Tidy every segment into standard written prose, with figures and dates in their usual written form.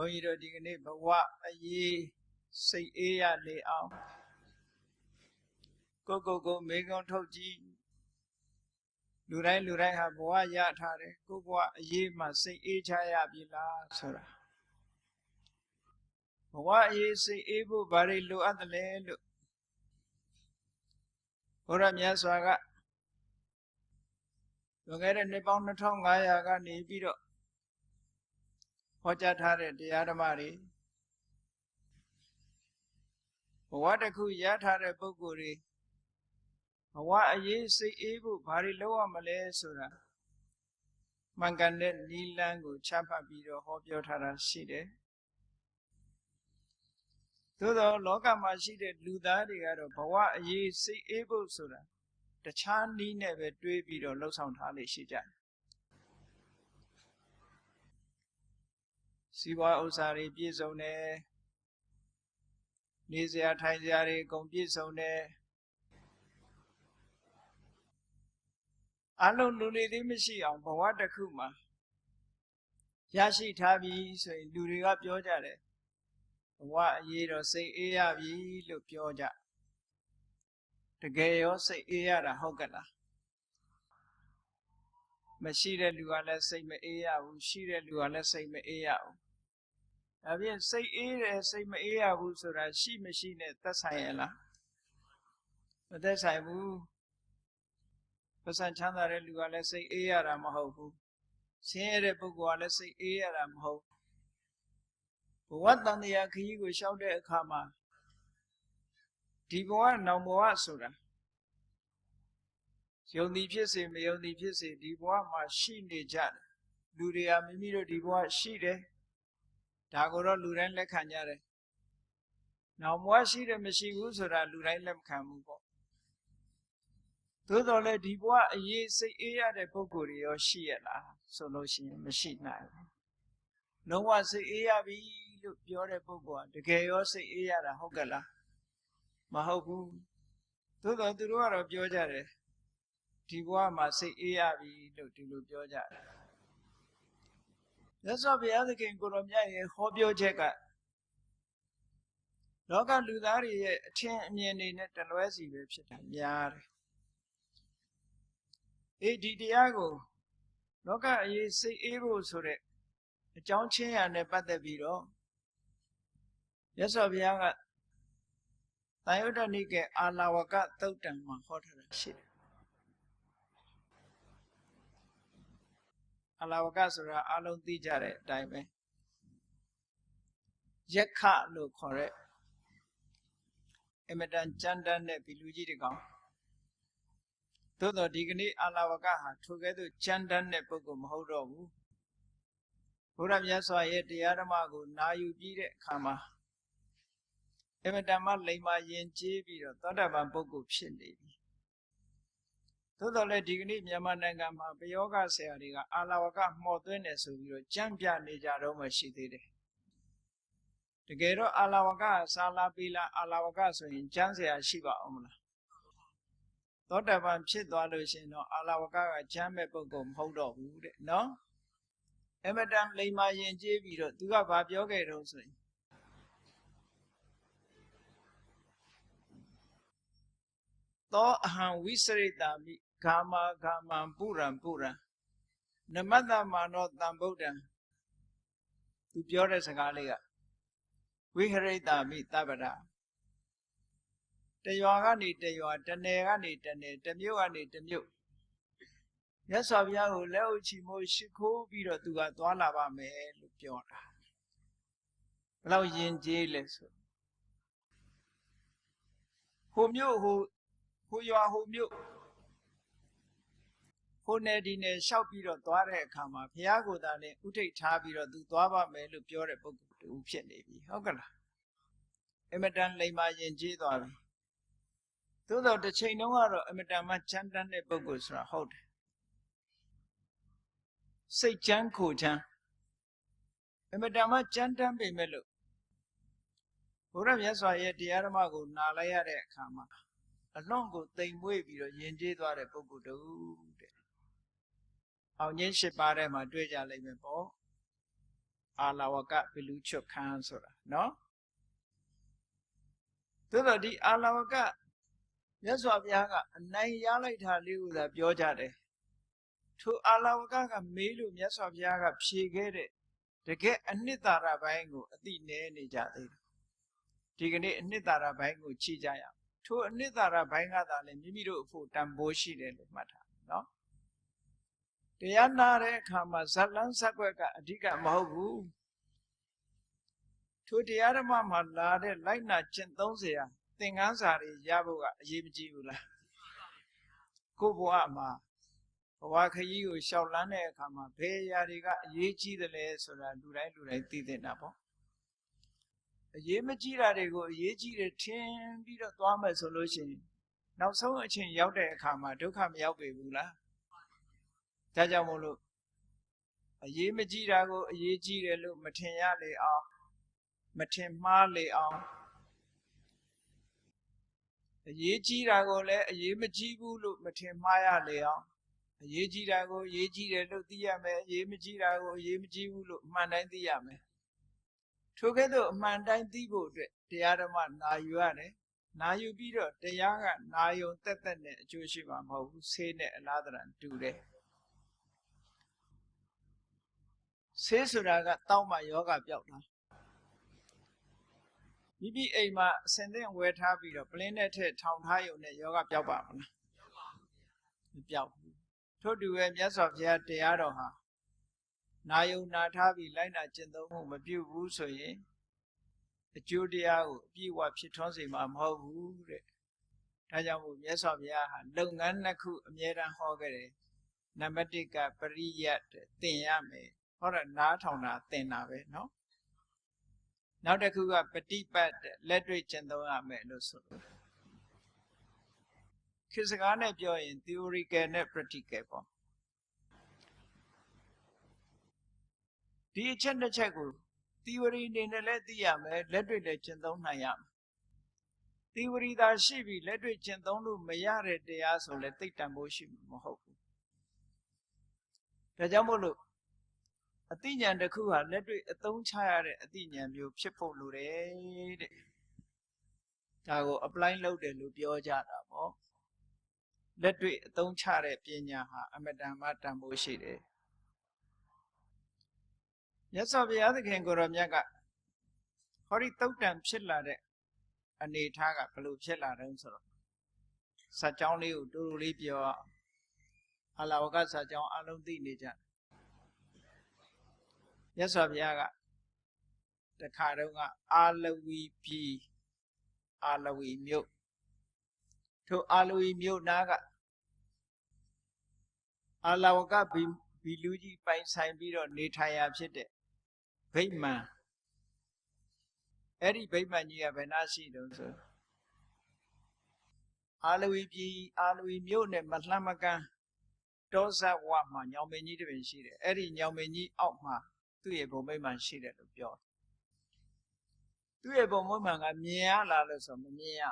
ုန်းကြီးတို့ဒီကနေ့ဘဝအရေးစိတ်အေးရလေအောင်ကိုမေကွန်းထုတ်ကြည့်လူတိုင်းဟာဘဝရထားတယ်ကိုဘဝအရေးမှာစိတ်အေးချရပြီလားဆိုတာဘဝအရေးစိတ်အေးဖို့ဘာတွေလိုအပ်တယ်လဲလို့ဘုရားမြတ်စွာကလွန်ခဲ့တဲ့နှစ်ပေါင်း2500ကနေပြီးတော့ဟောကြားထားတဲ့တရားဓမ္မတွေဘဝတစ်ခုရထားတဲ့ပုဂ္ဂိုလ်တွေဘဝအရေးစိတ်အေးဖို့ဘာတွေလုပ်ရမလဲဆိုတာမှန်ကန်တဲ့နိလန်းကိုချမှတ်ပြီးတော့ဟောပြောထားတာရှိတယ်သို့သောလောကမှာရှိတဲ့လူသားတွေကတော့ဘဝအရေးစိတ်အေးဖို့ဆိုတာတခြားနည်းနဲ့ပဲတွေးပြီးတော့လှုပ်ဆောင်ထားလေရှိကြတယ်စီးပွားဥစ္စာတွေပြည့်စုံတယ်နေစရာထိုင်စရာတွေအကုန်ပြည့်စုံတယ်အလုံးလူနေသေးမရှိအောင်ဘဝတစ်ခုမှာရရှိထားပြီဆိုရင်လူတွေကပြောကြတယ်ဘဝအရေးတော့စိတ်အေးရပြီလို့ပြောကြတကယ်ရောစိတ်အေးရတာဟုတ်ကလားမရှိတဲ့လူကလည်းစိတ်မအေးရဘူးရှိတဲ့လူကလည်းစိတ်မအေးရဘူးဒါဖြင့်စိတ်အေးတယ်စိတ်မအေးရဘူးဆိုတာရှိမရှိနဲ့သက်ဆိုင်ရလားမသက်ဆိုင်ဘူးပတ်စံချမ်းသာတဲ့လူကလည်းစိတ်အေးရတာမဟုတ်ဘူးဆင်းရဲတဲ့ပုဂ္ဂိုလ်ကလည်းစိတ်အေးရတာမဟုတ်ဘဝတန်တရားခရီးကိုရှောက်တဲ့အခါမှာဒီဘဝနောင်ဘဝဆိုတာယုံသည်ဖြစ်စေမယုံသည်ဖြစ်စေဒီဘဝမှာရှိနေကြတယ်လူတွေဟာမိမိတို့ဒီဘဝရှိတယ်ဒါကိုတော့လူတိုင်းလက်ခံကြတယ်နောင်ဘဝရှိတယ်မရှိဘူးဆိုတာလူတိုင်းလက်မခံဘူးပေါ့သို့တော်လည်းဒီဘဝအရေးစိတ်အေးရတဲ့ပုဂ္ဂိုလ်တွေရောရှိရလားဆိုလို့ရှိရင်မရှိနိုင်ဘူးလုံးဝစိတ်အေးရပြီလို့ပြောတဲ့ပုဂ္ဂိုလ်ကတကယ်ရောစိတ်အေးရတာဟုတ်ကလားမဟုတ်ဘူးသို့တော်သူတို့ကတော့ပြောကြတယ်ဒီဘဝမှာစိတ်အေးရပြီလို့ဒီလိုပြောကြတယ်မြတ်စွာဘုရားသခင်ကိုရောမြတ်ရဲ့ဟောပြောချက်ကလောကလူသားတွေရဲ့အထင်အမြင်တွေနဲ့တလွဲစီပဲဖြစ်တာများတယ်ဒီတရားကိုလောကအရေးစိတ်အေးဖို့ဆိုတဲ့အကြောင်းချင်းရာနဲ့ပတ်သက်ပြီးတော့မြတ်စွာဘုရားကသံယုတ္တနိကေအာလဝကသုတ်တံမှာဟောထားတာရှိတယ်အာလဝကဆိုတာအလုံးသိကြတဲ့အတိုင်းပဲယက္ခလို့ခေါ်တဲ့အမတန်ကြမ်းတမ်းတဲ့ဘီလူကြီးတကောင်သို့တော့ဒီကနေ့အာလဝကဟာထိုကဲ့သို့ကြမ်းတမ်းတဲ့ပုဂ္ဂိုလ်မဟုတ်တော့ဘူးဘုရားမြတ်စွာရဲ့တရားဓမ္မကိုနာယူပြီးတဲ့အခါမှာအမတန်မှလိမ္မာယဉ်ကျေးပြီးတော့သောတာပန်ပုဂ္ဂိုလ်ဖြစ်နေပြီသို့တော်လည်းဒီကနေ့မြန်မာနိုင်ငံမှာပယောဂဆရာတွေကအာလဝကမှော်သွင်းတယ်ဆိုပြီးတော့ကြမ်းပြနေကြတော့မှရှိသေးတယ်တကယ်တော့အာလဝကစာလာပီလာအာလဝကဆိုရင်ကျမ်းဆရာရှိပါအောင်မလားသောတာပန်ဖြစ်သွားလို့ရှိရင်တော့အာလဝကကျမ်းမဲ့ပုဂ္ဂိုလ်မဟုတ်တော့ဘူးတဲ့နော်အမတန်လိမ္မာယဉ်ကျေးပြီးတော့သူကဘာပြောခဲ့တော့ဆိုရင်သောအဟံဝိစရိတာမိဂာမပုရံနမတ္တမာနောတံဗုဒ္ဓံသူပြောတဲ့စကားလေးကဝိဟရိတာမိတပ္ပဒတရွာကနေတရွာတနယ်ကနေတနယ်တမြို့ကနေတမြို့မြတ်စွာဘုရားကိုလက်အုပ်ချီမိုးရှိခိုးပြီးတော့သူကသွားလာပါမယ်လို့ပြောတာဘယ်လောက်ယဉ်ကျေးလဲဆိုဟိုမြို့ဟိုရွာဟိုမြို့ဟိုနယ်ဒီနယ်လျှောက်ပြီးတော့သွားတဲ့အခါမှာဘုရားကိုယ်တိုင်ဥထိတ်ထားပြီးတော့သူသွားပါမယ်လို့ပြောတဲ့ပုဂ္ဂိုလ်တူဖြစ်နေပြီဟုတ်ကလားအမတန်လိမ္မာယဉ်ကျေးသွားပြီသို့တော့တစ်ချိန်လုံးကတော့အမတန်မှချမ်းတမ်းတဲ့ပုဂ္ဂိုလ်ဆိုတာဟုတ်တယ်စိတ်ချမ်းခိုချမ်းအမတန်မှချမ်းတမ်းပေမဲ့လို့ဘုရားမြတ်စွာရဲ့တရားဓမ္မကိုနားလိုက်ရတဲ့အခါမှာအလွန်ကိုတိမ်မွေ့ပြီးတော့ယဉ်ကျေးသွားတဲ့ပုဂ္ဂိုလ်တူတဲ့အောင်ကြီး၈ပါးထဲမှာတွေ့ကြလိမ့်မယ်ပေါ့ အာလဝကဘီလူချွတ်ခန်းဆိုတာနော်သို့တော့ဒီအာလဝကမြတ်စွာဘုရားကအနိုင်ရလိုက်တာလေးကိုသာပြောကြတယ်ထိုအာလဝကကမေးလို့မြတ်စွာဘုရားကဖြေခဲ့တဲ့တကယ်အနှစ်သာရပိုင်းကိုအသိနေနေကြသေးတယ်ဒီကနေ့အနှစ်သာရပိုင်းကိုကြည့်ကြရအောင်ထိုအနှစ်သာရပိုင်းကသာလေမိမိတို့အဖို့တန်ဖိုးရှိတယ်လို့မှတ်ထားနော်တရားနာတဲ့အခါမှာဇတ်လန်းဇက်ွက်ကအဓိကမဟုတ်ဘူးထိုတရားဓမ္မမှာလာတဲ့လိုက်နာကျင့်သုံးเสียသင်္ကန်းစာတွေရဖို့ကအရေးမကြီးဘူးလားကိုယ့်ဘဝမှာဘဝခရီးကိုရှောက်လန်းတဲ့အခါမှာဘယ်အရာတွေကအရေးကြီးတယ်လဲဆိုတာလူတိုင်းသိသင့်တာပေါ့အရေးမကြီးတာတွေကိုအရေးကြီးတယ်ထင်ပြီးတော့သွားမယ်ဆိုလို့ရှိရင်နောက်ဆုံးအချိန်ရောက်တဲ့အခါမှာဒုက္ခမရောက်ပေဘူးလားဒါကြောင့်မို့လို့အရေးမကြီးတာကိုအရေးကြီးတယ်လို့မထင်ရလေအောင်မထင်မှားလေအောင်အရေးကြီးတာကိုလည်းအရေးမကြီးဘူးလို့မထင်မှားရလေအောင်အရေးကြီးတာကိုအရေးကြီးတယ်လို့သိရမယ်အရေးမကြီးတာကိုအရေးမကြီးဘူးလို့အမှန်တိုင်းသိရမယ်ထိုကဲ့သို့အမှန်တိုင်းသိဖို့အတွက်တရားဓမ္မနာယူရတယ်နာယူပြီးတော့တရားကနာယုံတက်တက်နဲ့အကျိုးရှိမှာမဟုတ်ဘူးဆေးနဲ့အလားတန်တူတယ်ဆေးဆိုတာကတောက်မှယောဂပျောက်တာမိမိအိမ်မှာအစင်သင့်ဝယ်ထားပြီးတော့ပလင်းနဲ့ထည့်ထောင်ထားရုံနဲ့ယောဂပျောက်ပါမလားမပျောက်ဘူးထို့တူပဲမြတ်စွာဘုရားတရားတော်ဟာနာယုံနာထားပြီးလိုက်နာကျင့်သုံးမှုမပြုဘူးဆိုရင်အကျိုးတရားကိုအပြည့်အဝဖြစ်ထွန်းစေမှာမဟုတ်ဘူးတဲ့ဒါကြောင့်မို့မြတ်စွာဘုရားဟာလုပ်ငန်းနှစ်ခုအမြဲတမ်းဟောခဲ့တယ်နံပါတ်1ကပရိယတ်သင်ရမယ်ဟောတာနားထောင်တာသင်တာပဲเนาะနောက်တစ်ခုကပฏิပတ်လက်တွေ့ကျင့်သုံးရမယ်လို့ဆိုလို့ခေတ်စကားနဲ့ပြောရင် theoretical နဲ့ practical ပေါ့ဒီအချက်တစ်ချက်ကို theory အနေနဲ့လည်းသိရမယ်လက်တွေ့လည်းကျင့်သုံးနိုင်ရမယ် theory သာရှိပြီးလက်တွေ့ကျင့်သုံးလို့မရတဲ့တရားဆိုလည်းသိတန်ဖို့ရှိမှာမဟုတ်ဘူးဒါကြောင့်မို့လို့အသိဉာဏ်တစ်ခုဟာလက်တွေ့အသုံးချရတဲ့အသိဉာဏ်မျိုးဖြစ်ဖို့လိုတယ်တဲ့ဒါကို apply လုပ်တယ်လို့ပြောကြတာပေါ့လက်တွေ့အသုံးချတဲ့ပညာဟာအမတန်မှတန်ဖိုးရှိတယ်မြတ်စွာဘုရားသခင်ကိုရောမြတ်ကဟောဒီတုတ်တန်ဖြစ်လာတဲ့အနေထားကဘယ်လိုဖြစ်လာတယ်ဆိုတော့စัจ ကြောင်းလေးကိုတူတူလေးပြောအာလဝကစัจ ကြောင်းအလုံးသိနေကြမြတ်စွာဘုရားကတခါတုန်းကအာလဝီပြည်အာလဝီမြို့ထိုအာလဝီမြို့နားကအာလဝကဘီလူကြီးပိုင်ဆိုင်ပြီးတော့နေထိုင်ရာဖြစ်တဲ့ဗိမာန်အဲ့ဒီဗိမာန်ကြီးကဘယ်နှရှိတုံးဆိုအာလဝီပြည်အာလဝီမြို့နဲ့မလှမ်းမကမ်းတောဇတ်ဝမှာညောင်ပင်ကြီးတစ်ပင်ရှိတယ်အဲ့ဒီညောင်ပင်ကြီးအောက်မှာသူ့ရဲ့ဘုံဗိမာန်ရှိတယ်လို့ပြောသူ့ရဲ့ဘုံဗိမာန်ကမြင်ရလားလို့ဆိုမမြင်ရ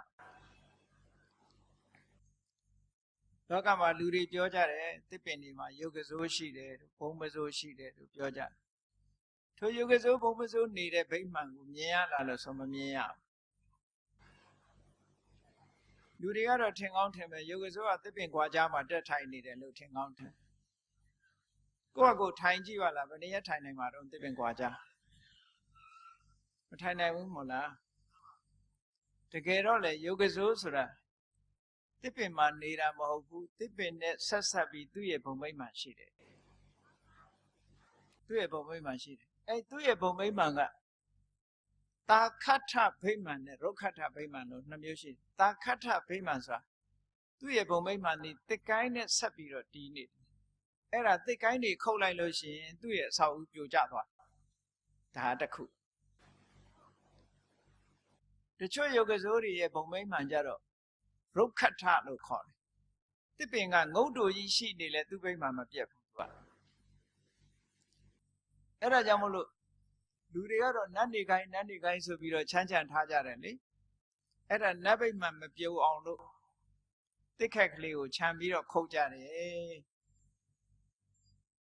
လောကမှာလူတွေပြောကြတယ်တစ်ပင်တွေမှာယုတ်ကစိုးရှိတယ်ဘုံမစိုးရှိတယ်လို့ပြောကြထိုယုတ်ကစိုးဘုံမစိုးနေတဲ့ဗိမာန်ကိုမြင်ရလားလို့ဆိုမမြင်ရလူတွေကတော့ထင်ကောင်းထင်မယ်ယုတ်ကစိုးကတစ်ပင်ကွာကြားမှာတက်ထိုင်နေတယ်လို့ထင်ကောင်းထင်ကိုယ့်အကိုထိုင်ကြည့်ပါလားဘယ်နည်းထိုင်နိုင်မှာတော့တစ်ပင်ကွာကြားမထိုင်နိုင်ဘူးမို့လားတကယ်တော့လေယုတ်ကစိုးဆိုတာတစ်ပင်မှာနေတာမဟုတ်ဘူးတစ်ပင်နဲ့ဆက်ဆက်ပြီးသူ့ရဲ့ဘုံမိတ်မှရှိတယ်သူ့ရဲ့ဘုံမိတ်မှရှိတယ်အဲ့သူ့ရဲ့ဘုံမိတ်မှကတာခဋ္ဌဗိမာန်နဲ့ရုက္ခဋ္ဌဗိမာန်လို့နှစ်မျိုးရှိတယ်တာခဋ္ဌဗိမာန်ဆိုတာသူ့ရဲ့ဘုံမိတ်မှနေတစ်ကိုင်းနဲ့ဆက်ပြီးတော့တီးနေတယ်အဲ့ဒါတစ်ကိုင်းတွေခုတ်လိုက်လို့ရှိရင်သူ့ရဲ့အဆောက်အဦပြိုကျသွားဒါတစ်ခုတချို့ယုတ်ကစိုးတွေရဲ့ဘုံမိတ်မှကြတော့ရုက္ခဋ္ဌလို့ခေါ်တယ်တစ်ပင်ကငုတ်တူကြီးရှိနေလဲသူ့ဗိမာန်မပြတ်ဘူးသူကအဲ့ဒါကြောင့်မလို့လူတွေကတော့နတ်နေခိုင်းဆိုပြီးတော့ချမ်းချမ်းထားကြတယ်လေအဲ့ဒါနတ်ဗိမာန်မပြုံအောင်လို့တစ်ခက်ကလေးကိုခြံပြီးတော့ခုတ်ကြတယ်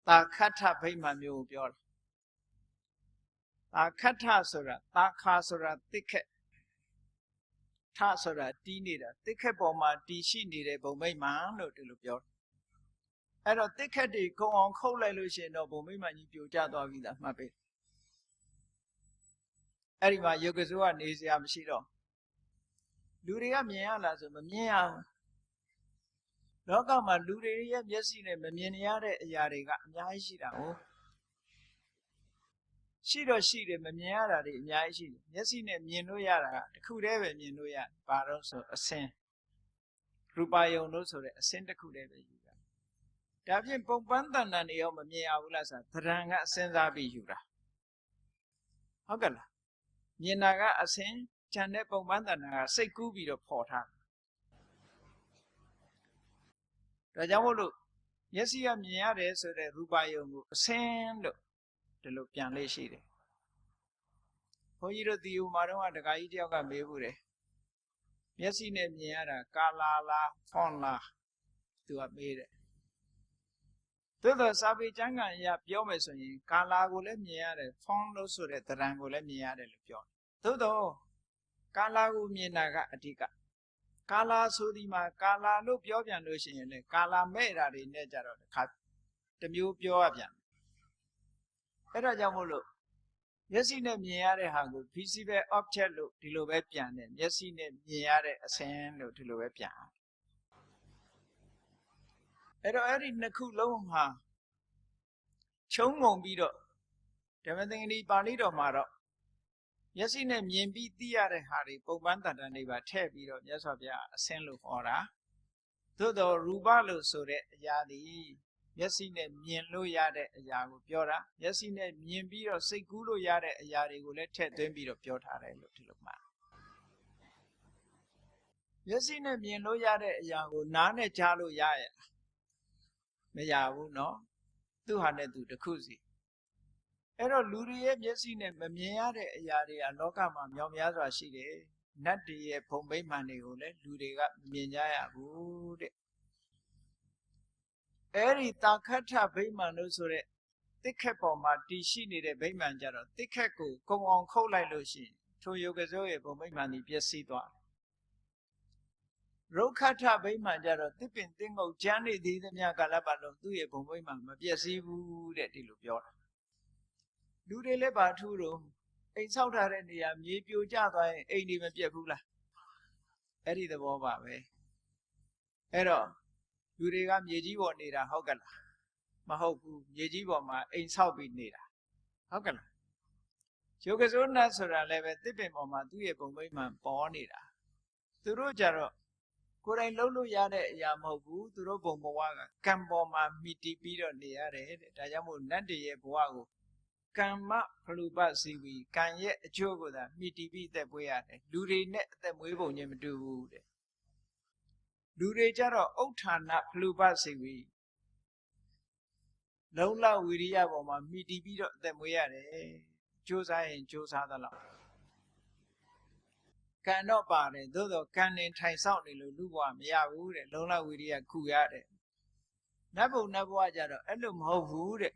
တာခဋ္ဌဗိမာန်မျိုးကိုပြောတာ တာခတ်ထဆိုတာတာခါဆိုတာတစ်ခက်ထဆိုတာတီးနေတာတစ်ခက်ပေါ်မှာတီးရှိနေတဲ့ဘုံမိတ်မှန်လို့ဒီလိုပြောတယ်အဲ့တော့တစ်ခက်တွေကုံအောင်ခုတ်လိုက်လို့ရှိရင်တော့ဘုံမိတ်မှန်ကြီးပြိုကျသွားပြီလားမှတ်ပေးအဲ့ဒီမှာယုတ်ကစိုးကနေစရာမရှိတော့လူတွေကမြင်ရလားဆိုမမြင်ရဘူးလောကမှာလူတွေရဲ့မျက်စိနဲ့မမြင်ရတဲ့အရာတွေကအများကြီးရှိတာဟုတ်ရှိတော့ရှိတယ်မမြင်ရတာတွေအများကြီးရှိတယ်မျက်စိနဲ့မြင်လို့ရတာကတစ်ခုတည်းပဲမြင်လို့ရဘာလို့ဆိုအစင်းရူပယုံလို့ဆိုတဲ့အစင်းတစ်ခုတည်းပဲယူတာဒါဖြင့်ပုံပန်းတဏ္ဍာန်တွေရောမမြင်ရဘူးလားဆိုတာသဏ္ဍာန်ကအစင်းစားပြီးယူတာဟုတ်ကဲ့လားမြင်တာကအစင်းဉာဏ်နဲ့ပုံပန်းတဏ္ဍာန်ကစိတ်ကူးပြီးတော့ပေါ်ထားဒါကြောင့်မို့လို့မျက်စိကမြင်ရတယ်ဆိုတဲ့ရူပယုံကိုအစင်းလို့ဒီလိုပြန်လေးရှိတယ်ဘုန်းကြီးတို့ဒီဥမာတော့တခါကြီးတယောက်ကမေးဘူးတယ်မျက်စိနဲ့မြင်ရတာကာလာလားဖွန်လားသူကမေးတယ်သို့သောစာပေကျမ်းဂန်အရပြောမယ်ဆိုရင်ကာလာကိုလည်းမြင်ရတယ်ဖွန်လို့ဆိုတဲ့သဏ္ဍာန်ကိုလည်းမြင်ရတယ်လို့ပြောတယ်သို့သောကာလာကိုမြင်တာကအဓိကကာလာဆိုဒီမှာကာလာလို့ပြောပြန်လို့ရှိရင်လည်းကာလာမဲ့တာတွေနဲ့ကြတော့တစ်ခါတစ်မျိုးပြောရပြန်အဲ့ဒါကြောင့်မို့လို့မျက်စိနဲ့မြင်ရတဲ့ဟာကို visible object လို့ဒီလိုပဲပြန်တယ်မျက်စိနဲ့မြင်ရတဲ့အစင်းလို့ဒီလိုပဲပြန်အဲ့တော့အဲ့ဒီနှစ်ခုလုံးဟာခြုံငုံပြီးတော့ဓမ္မသင်္ကတိပါဠိတော်မှာတော့မျက်စိနဲ့မြင်ပြီးသိရတဲ့ဟာတွေပုံပန်းတဏ္ဍာန်တွေပါထည့်ပြီးတော့မြတ်စွာဘုရားအစင်းလို့ဟောတာသို့တော်ရူပလို့ဆိုတဲ့အရာဒီမျက်စိနဲ့မြင်လို့ရတဲ့အရာကိုပြောတာမျက်စိနဲ့မြင်ပြီးတော့စိတ်ကူးလို့ရတဲ့အရာတွေကိုလည်းထည့်သွင်းပြီးတော့ပြောထားတယ်လို့ဒီလိုမှမျက်စိနဲ့မြင်လို့ရတဲ့အရာကိုနားနဲ့ကြားလို့ရရဲ့မရဘူးเนาะသူ့ဟာနဲ့သူတစ်ခုစီအဲ့တော့လူတွေရဲ့မျက်စိနဲ့မမြင်ရတဲ့အရာတွေကလောကမှာမြောက်များစွာရှိတယ်နတ်တွေရဲ့ဘုံဗိမာန်တွေကိုလည်းလူတွေကမမြင်ကြရဘူးတဲ့အဲ့ဒီတာခတ်ထဗိမာန်လို့ဆိုတဲ့တစ်ခက်ပေါ်မှာတည်ရှိနေတဲ့ဗိမာန်ကြတော့တစ်ခက်ကိုကုံအောင်ခုတ်လိုက်လို့ရှိရင်ထိုယုတ်ကစိုးရဲ့ဘုံဗိမာန်ကြီးပျက်စီးသွားရုက္ခထဗိမာန်ကြတော့တစ်ပင်တစ်ငုတ်ကျမ်းနေသေးသမျှကာလပတ်လုံးသူ့ရဲ့ဘုံဗိမာန်မပျက်စီးဘူးတဲ့ဒီလိုပြောတာလူတွေလည်းဘာထူးတော့အိမ်ဆောက်ထားတဲ့နေရာမြေပြိုကျသွားရင်အိမ်တွေမပျက်ဘူးလားအဲ့ဒီသဘောပါပဲအဲ့တော့လူတွေကမြေကြီးပေါ်နေတာဟုတ်ကဲ့လားမဟုတ်ဘူးမြေကြီးပေါ်မှာအိမ်ဆောက်ပြီးနေတာဟုတ်ကဲ့လားယုတ်ကစိုးနတ်ဆိုတာလည်းပဲတစ်ပင်ပေါ်မှာသူ့ရဲ့ဘုံဗိမာန်ပေါ်နေတာသူတို့ကြတော့ကိုယ်တိုင်လှုပ်လို့ရတဲ့အရာမဟုတ်ဘူးသူတို့ဘုံဘဝကကံပေါ်မှာမိတီးပြီးတော့နေရတယ်တဲ့ဒါကြောင့်မို့နတ်တွေရဲ့ဘဝကိုကမ္မဖလူပစီဝီကံရဲ့အကျိုးကိုသာမိတီးပြီးအသက်မွေးရတယ်လူတွေနဲ့အသက်မွေးပုံချင်းမတူဘူးတဲ့လူတွေကြတော့ဥဋ္ဌာဏဖလူပစီဝီလုံလဝီရိယပေါ်မှာမိတီးပြီးတော့အသက်မွေးရတယ်ကြိုးစားရင်ကြိုးစားသလောက်ကံတော့ပါတယ်သို့တော့ကံနဲ့ထိုင်ဆောက်နေလို့လူဘဝမရဘူးတဲ့လုံလဝီရိယခုရတယ်နတ်ဘုံနတ်ဘဝကြတော့အဲ့လိုမဟုတ်ဘူးတဲ့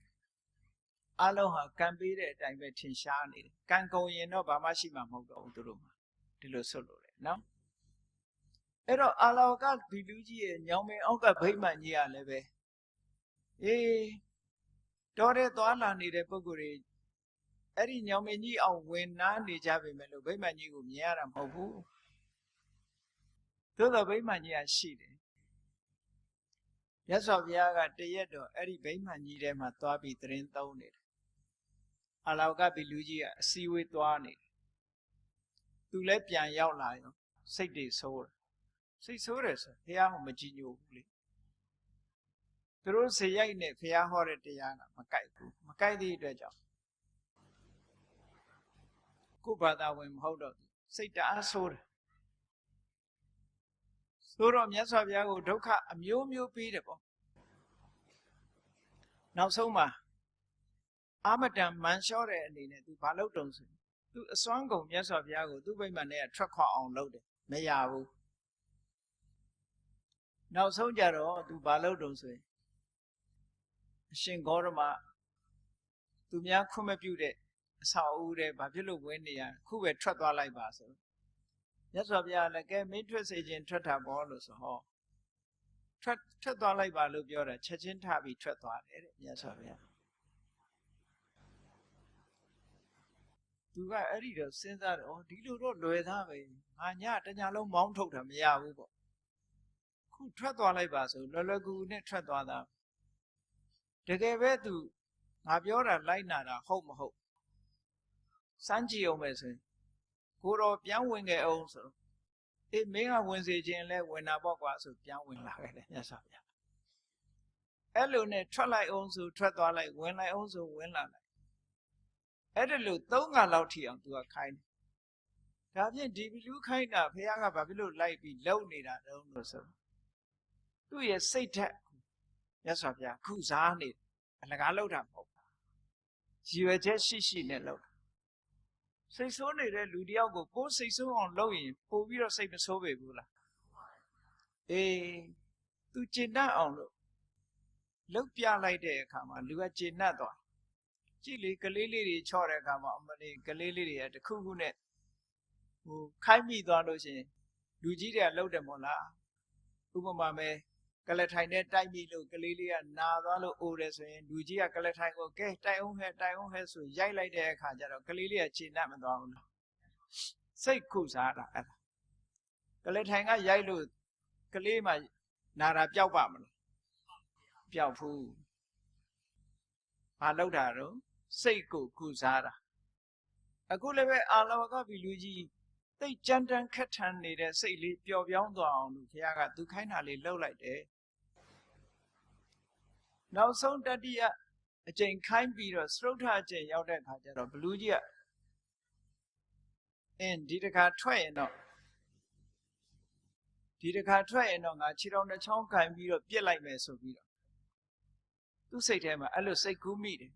အလုံးဟာကံပေးတဲ့အတိုင်းပဲထင်ရှားနေတယ်ကံကုန်ရင်တော့ဘာမှရှိမှာမဟုတ်တော့ဘူးသူတို့မှာဒီလိုဆွလို့တယ်နော်အဲ့တော့အာလောကဘီလူကြီးရဲ့ညောင်မင်းအောက်ကဗိမာန်ကြီးကလည်းပဲအေးတော်တဲ့သွားလာနေတဲ့ပုဂ္ဂိုလ်တွေအဲ့ဒီညောင်မင်းကြီးအောင်ဝင်နားနေကြပေမဲ့လို့ဗိမာန်ကြီးကိုမြင်ရတာမဟုတ်ဘူးသို့တော့ဗိမာန်ကြီးကရှိတယ်မြတ်စွာဘုရားကတရက်တော့အဲ့ဒီဗိမာန်ကြီးထဲမှာသွားပြီးသတင်းသုံးနေတယ်အာလောကဘီလူကြီးကအစည်းအဝေးသွားနေတယ်သူလည်းပြန်ရောက်လာရောစိတ်တွေဆိုးတယ်စိတ်ဆိုးတယ်ဆိုဘုရားဟောမကြည်ညိုဘူးလေသူတို့ဇေယိုက်နဲ့ဘုရားဟောတဲ့တရားကမကိုက်ဘူးမကိုက်သည့်အတွက်ကြောင့်ကိုယ်ဘာသာဝင်မဟုတ်တော့စိတ်တအားဆိုးတယ်ဆိုတော့မြတ်စွာဘုရားကိုဒုက္ခအမျိုးမျိုးပေးတယ်ပေါ့နောက်ဆုံးမှာအာမတန်မန်လျှော့တဲ့အနေနဲ့သူဘာလုပ်တုံးဆိုသူအစွမ်းကုန်မြတ်စွာဘုရားကိုသူ့ဗိမာန်ထဲကထွက်ခွာအောင်လုပ်တယ်မရဘူးနောက်ဆုံးကြတော့သူဘာလုပ်တုံးဆိုရင်အရှင်ဂေါရမသူများခွင့်မပြုတဲ့ အဆောက်အဦတဲ့ဘာဖြစ်လို့ဝင်နေရခုပဲထွက်သွားလိုက်ပါဆိုမြတ်စွာဘုရားလည်းကဲမင်းထွက်စေခြင်းထွက်တာပေါ့လို့ဆိုဟောထွက်သွားလိုက်ပါလို့ပြောတာချက်ချင်းထပြီးထွက်သွားတယ်တဲ့မြတ်စွာဘုရားသူကအဲ့ဒီတော့စဉ်းစားတယ်ဒီလိုတော့လွယ်သားပဲငါညတညလုံးမောင်းထုတ်တာမရဘူးပေါ့ခုထွက်သွားလိုက်ပါဆိုလွယ်လွယ်ကူကူနဲ့ထွက်သွားတာတကယ်ပဲသူငါပြောတာလိုက်နာတာဟုတ်မဟုတ်စမ်းကြည့်အောင်ပဲဆိုရင်ကိုတော်ပြန်ဝင်ခဲ့အောင်ဆိုအေးမင်းကဝင်စေခြင်းလဲဝင်တာပေါ့ကွာဆိုပြန်ဝင်လာခဲ့တယ်မြတ်စွာဘုရားအဲ့လိုနဲ့ထွက်လိုက်အောင်ဆိုထွက်သွားလိုက်ဝင်လိုက်အောင်ဆိုဝင်လာလိုက်အဲ့ဒါလို့3ခါလောက်ထိအောင်သူကခိုင်းတယ်ဒါဖြင့်ဒီလူခိုင်းတာဘုရားကဘာဖြစ်လို့လိုက်ပြီးလုံနေတာတုံးလို့ဆိုသူ့ရဲ့စိတ်ထက်မြတ်စွာဘုရားခုစားနေအလကားလောက်တာမဟုတ်ဘူးရည်ရွယ်ချက်ရှိနဲ့လောက်စိတ်ဆိုးနေတဲ့လူတယောက်ကိုကိုယ်စိတ်ဆိုးအောင်လုပ်ရင်ပို့ပြီးတော့စိတ်မဆိုးပေဘူးလားအေးသူကျင့်တတ်အောင်လို့လှုပ်ပြလိုက်တဲ့အခါမှာလူကကျင့်တတ်သွားကြည့်လေကလေးလေးတွေချော့တဲ့အခါမှာအမလေးကလေးလေးတွေကတခုခုနဲ့ခိုင်းမိသွားလို့ရှိရင်လူကြီးတွေကလှုပ်တယ်မို့လားဥပမာမဲ့ကလထိုင်နဲ့တိုက်မိလို့ကလေးလေးကနာသွားလို့အိုတယ်ဆိုရင်လူကြီးကကလထိုင်ကိုကဲတိုက်အောင်ဟဲဆိုရိုက်လိုက်တဲ့အခါကျတော့ကလေးလေးကခြေနှံ့မသွားဘူးလားစိတ်ခုစားတာအဲ့ဒါကလထိုင်ကရိုက်လို့ကလေးမှနာတာပျောက်ပါမလားပျောက်ဘူးဘာလောက်တာတော့စိတ်ကိုခုစားတာအခုလည်းပဲအာလဝကဘီလူကြီးသိကြမ်းတမ်းခက်ထန်နေတဲ့စိတ်လေးပျော်ပြောင်းသွားအောင်လို့ဘုရားကသူခိုင်းတာလေးလှုပ်လိုက်တယ်နောက်ဆုံးတတိယအကျင့်ခိုင်းပြီးတော့စရုထအကျင့်ရောက်တဲ့အခါကျတော့ဘလူးကြီးကဒီတခါထွက်ရင်တော့ငါခြေတော်နှချောင်းခံပြီးတော့ပြစ်လိုက်မယ်ဆိုပြီးတော့သူ့စိတ်ထဲမှာအဲ့လိုစိတ်ကူးမိတယ်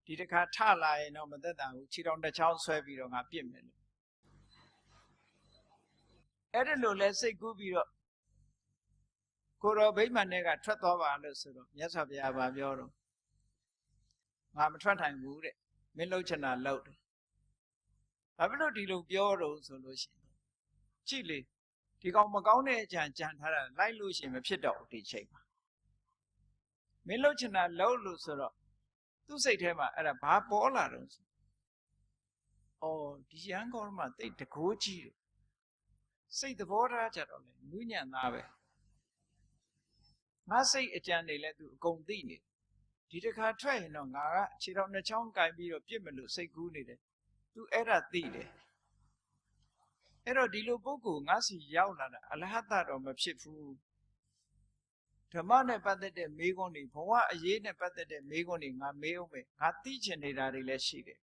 ဒီတခါထလာရင်တော့မသက်သာဘူးခြေတော်နှချောင်းဆွဲပြီးတော့ငါပြစ်မယ်လို့အဲ့ဒါလိုလဲစိတ်ကူးပြီးတော့ကိုတော်ဗိမာန်ထဲကထွက်သွားပါလို့ဆိုတော့မြတ်စွာဘုရားပြောတော့ငါမထွက်နိုင်ဘူးတဲ့မင်းလှုပ်ချင်တာလှုပ်တယ်ဘာဖြစ်လို့ဒီလိုပြောတော့ဆိုလို့ရှိရင်ကြည့်လေဒီကောင်မကောင်းတဲ့အကြံကြံထားတာလိုက်လို့ရှိရင်မဖြစ်တော့ဘူးဒီချိန်မှာမင်းလှုပ်ချင်တာလှုပ်လို့ဆိုတော့သူ့စိတ်ထဲမှာအဲ့ဒါဘာပေါ်လာတော့ဆိုဒီရန်ကောမှာတိတ်တကိုးကြီးတယ်စိတ်သဘောထားကြတော့လေနူးညံ့သားပဲငါစိတ်အကြံတွေလဲသူအကုန်သိနေဒီတခါထွက်ရင်တော့ငါကခြေတော်နှချောင်းကင်ပြီးတော့ပြစ်မလို့စိတ်ကူးနေတယ်သူအဲ့ဒါသိတယ်အဲ့တော့ဒီလိုပုဂ္ဂိုလ်ငါစီရောက်လာတာအလဟတတော့မဖြစ်ဘူးဓမ္မနဲ့ပတ်သက်တဲ့မေးခွန်းတွေဘဝအရေးနဲ့ပတ်သက်တဲ့မေးခွန်းတွေငါမေးအောင်မယ်ငါသိချင်နေတာတွေလည်းရှိတယ်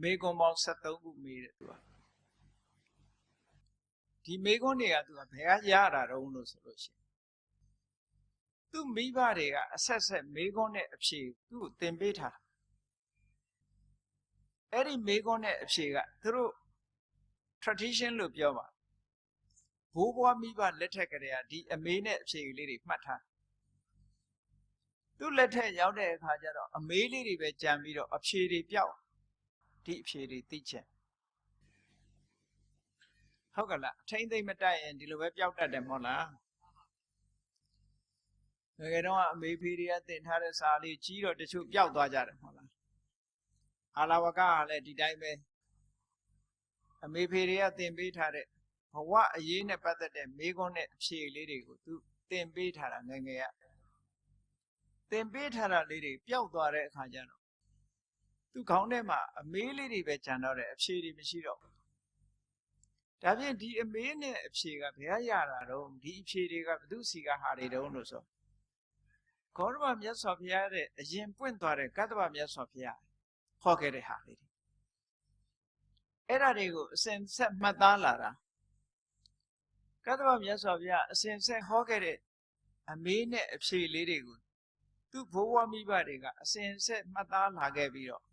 မေးခွန်းပေါင်း73ခုမေးတယ်သူကဒီမေးခွန်းတွေကသူကဘယ်ကရတာတုံးလို့ဆိုလို့ရှိရင်သူ့မိဘတွေကအဆက်ဆက်မေးခွန်းနဲ့အဖြေသူ့ကိုသင်ပေးထားတာအဲ့ဒီမေးခွန်းနဲ့အဖြေကသူတို့ tradition လို့ပြောပါဘိုးဘွားမိဘလက်ထက်ကတည်းကဒီအမေနဲ့အဖြေလေးတွေမှတ်ထားသူ့လက်ထက်ရောက်တဲ့အခါကျတော့အမေလေးတွေပဲကြံပြီးတော့အဖြေတွေပြောက်ဒီအဖြေတွေသိချက်ဟုတ်ကလားအထိမ့်သိမ့်မတိုက်ရင်ဒီလိုပဲပျောက်တတ်တယ်မဟုတ်လားငယ်တော့အမေဖေးတွေကတင်ထားတဲ့စာလေးကြီးတော့တချို့ပျောက်သွားကြတယ်မဟုတ်လားအာလဝကကလည်းဒီတိုင်းပဲအမေဖေးတွေကတင်ပေးထားတဲ့ဘဝအရေးနဲ့ပတ်သက်တဲ့မေးခွန်းနဲ့အဖြေလေးတွေကိုသူတင်ပေးထားတာငယ်ငယ်ကတင်ပေးထားတာလေးတွေပျောက်သွားတဲ့အခါကျတော့သူခေါင်းထဲမှာအမေးလေးတွေပဲကျန်တော့တယ်အဖြေတွေမရှိတော့ဘူးဒါဖြင့်ဒီအမေးနဲ့အဖြေကဘယ်ရတာတော့ဒီအဖြေတွေကဘု து စီကဟာတွေတုံးလို့ဆိုဂေါရမမြတ်စွာဘုရားတဲ့အရင်ပွင့်သွားတဲ့ကတ္တဗမြတ်စွာဘုရားဟောခဲ့တဲ့ဟာလေးတွေအဲ့ဒါတွေကိုအစဉ်ဆက်မှတ်သားလာတာကတ္တဗမြတ်စွာဘုရားအစဉ်ဆက်ဟောခဲ့တဲ့အမေးနဲ့အဖြေလေးတွေကိုသူ့ဘိုးဘွားမိဘတွေကအစဉ်ဆက်မှတ်သားလာခဲ့ပြီးတော့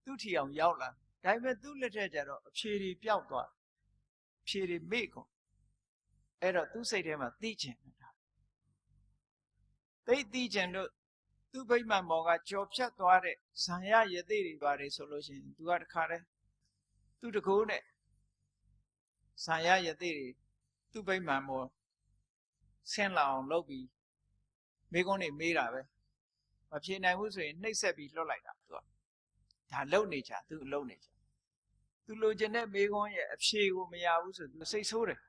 သူ့ထီအောင်ရောက်လာဒါပေမဲ့သူ့လက်ထက်ကျတော့အဖြေတွေပျောက်သွားအဖြေတွေမေ့ကုန်အဲ့တော့သူ့စိတ်ထဲမှာသိချင်တာသိချင်လို့ သူ့ဗိမာန်ပေါ်ကကြော်ဖြတ်သွားတဲ့ဇံရရသေးတွေပါတယ်ဆိုလို့ရှိရင်သူကတခါတည်းသူ့တကူနဲ့ဇံရရသေးတွေသူ့ဗိမာန်ပေါ်ဆင်းလာအောင်လုပ်ပြီးမိကုန်းတွေမေးတာပဲမဖြေနိုင်ဘူးဆိုရင်နှိပ်စက်ပြီးလွှတ်လိုက်တာသူကဒါလုံနေကြသူလုံနေကြသူလိုချင်တဲ့မိကုန်းရဲ့အဖြေကိုမရဘူးဆိုသူစိတ်ဆိုးတယ်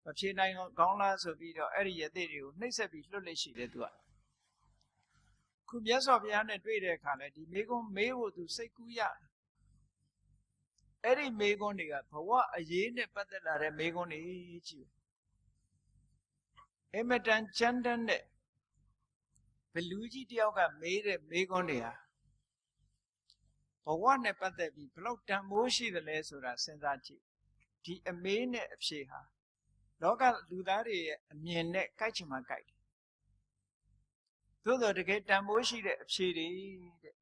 မဖြေနိုင်ကောင်းလားဆိုပြီးတော့အဲ့ဒီရသေးတွေကိုနှိပ်စက်ပြီးလွှတ်လိုက်ရှိတယ်သူကခုမြတ်စွာဘုရားနဲ့တွေ့တဲ့အခါလဲဒီမိကုန်းမေးဖို့သူစိတ်ကူးရတယ်အဲ့ဒီမိကုန်းတွေကဘဝအရေးနဲ့ပတ်သက်လာတဲ့မိကုန်းတွေကြီးအမတန်ချမ်းတမ်းတဲ့ဘလူးကြီးတယောက်ကမေးတဲ့မိကုန်းတွေဟာဘဝနဲ့ပတ်သက်ပြီးဘလောက်တန်ဖိုးရှိသလဲဆိုတာစဉ်းစားကြည့်ဒီအမေးနဲ့အဖြေဟာလောကလူသားတွေရဲ့အမြင်နဲ့ကိုက်ချင်မှကိုက်တယ်သို့တော်တကယ်တန်ဖိုးရှိတဲ့အဖြေတွေတဲ့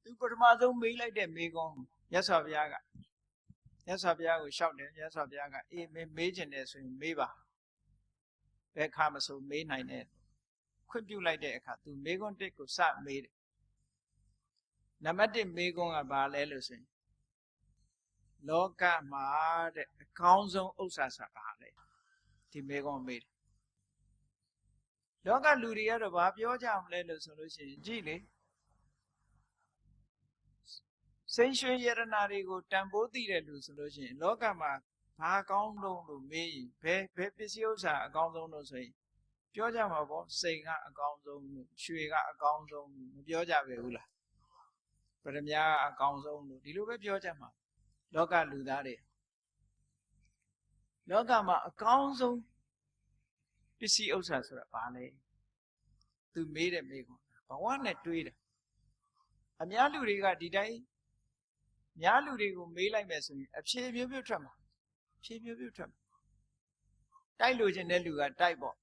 သူပထမဆုံးမေးလိုက်တဲ့မိကုန်းမြတ်စွာဘုရားကိုလျှောက်တယ်မြတ်စွာဘုရားကအေးမေးချင်တယ်ဆိုရင်မေးပါဘယ်ခါမဆိုမေးနိုင်တယ်ခွင့်ပြုလိုက်တဲ့အခါသူမေးခွန်းတစ်ကိုစမေးတယ်နံပါတ်1မေးခွန်းကဘာလဲလို့ဆိုရင်လောကမှာတဲ့အကောင်းဆုံးဥစ္စာဆိုတာဘာလဲဒီမေးခွန်းမေးတယ်လောကလူတွေကတော့ဘာပြောကြမလဲလို့ဆိုလို့ရှိရင်ကြည့်လေစိတ်ရွှင်ရတနာတွေကိုတန်ဖိုးသိတဲ့လူဆိုလို့ရှိရင်လောကမှာဘာအကောင်းဆုံးလို့မေးရင်ဘယ်ပစ္စည်းဥစ္စာအကောင်းဆုံးလို့ဆိုရင်ပြောကြမှာပေါ့စိတ်ကအကောင်းဆုံးလို့ရွှေကအကောင်းဆုံးလို့မပြောကြပဲဘူးလားပရမညာအကောင်းဆုံးလို့ဒီလိုပဲပြောကြမှာလောကလူသားတွေလောကမှာအကောင်းဆုံးပစ္စည်းဥစ္စာဆိုတာဘာလဲသူမေးတဲ့မေးခွန်းဘဝနဲ့တွေးတယ်အများလူတွေကဒီတိုင်းများလူတွေကိုမေးလိုက်မယ်ဆိုရင်အဖြေမျိုးမျိုးထွက်မှာဖြေမျိုးမျိုးထွက်မှာတိုက်လို့ခြင်းတဲ့လူကတိုက်ပေါ့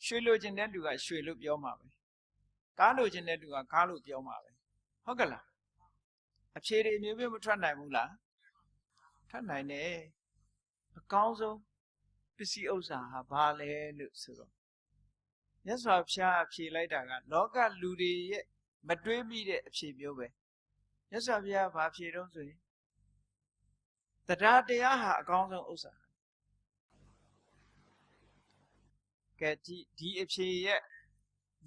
ရွှေလို့ခြင်းတဲ့လူကရွှေလို့ပြောမှာပဲကားလို့ခြင်းတဲ့လူကကားလို့ပြောမှာပဲဟုတ်ကလားအဖြေတွေမျိုးမျိုးမထွက်နိုင်ဘူးလားထွက်နိုင်တယ်အကောင်းဆုံးပစ္စည်းဥစ္စာဟာဘာလဲလို့ဆိုတော့မြတ်စွာဘုရားအဖြေလိုက်တာကလောကလူတွေရဲ့မတွေးမိတဲ့အဖြေမျိုးပဲမြတ်စွာဘုရားဘာဖြေတော့ဆိုရင်တရားတရားဟာအကောင်းဆုံးဥစ္စာကဲဒီအဖြေရဲ့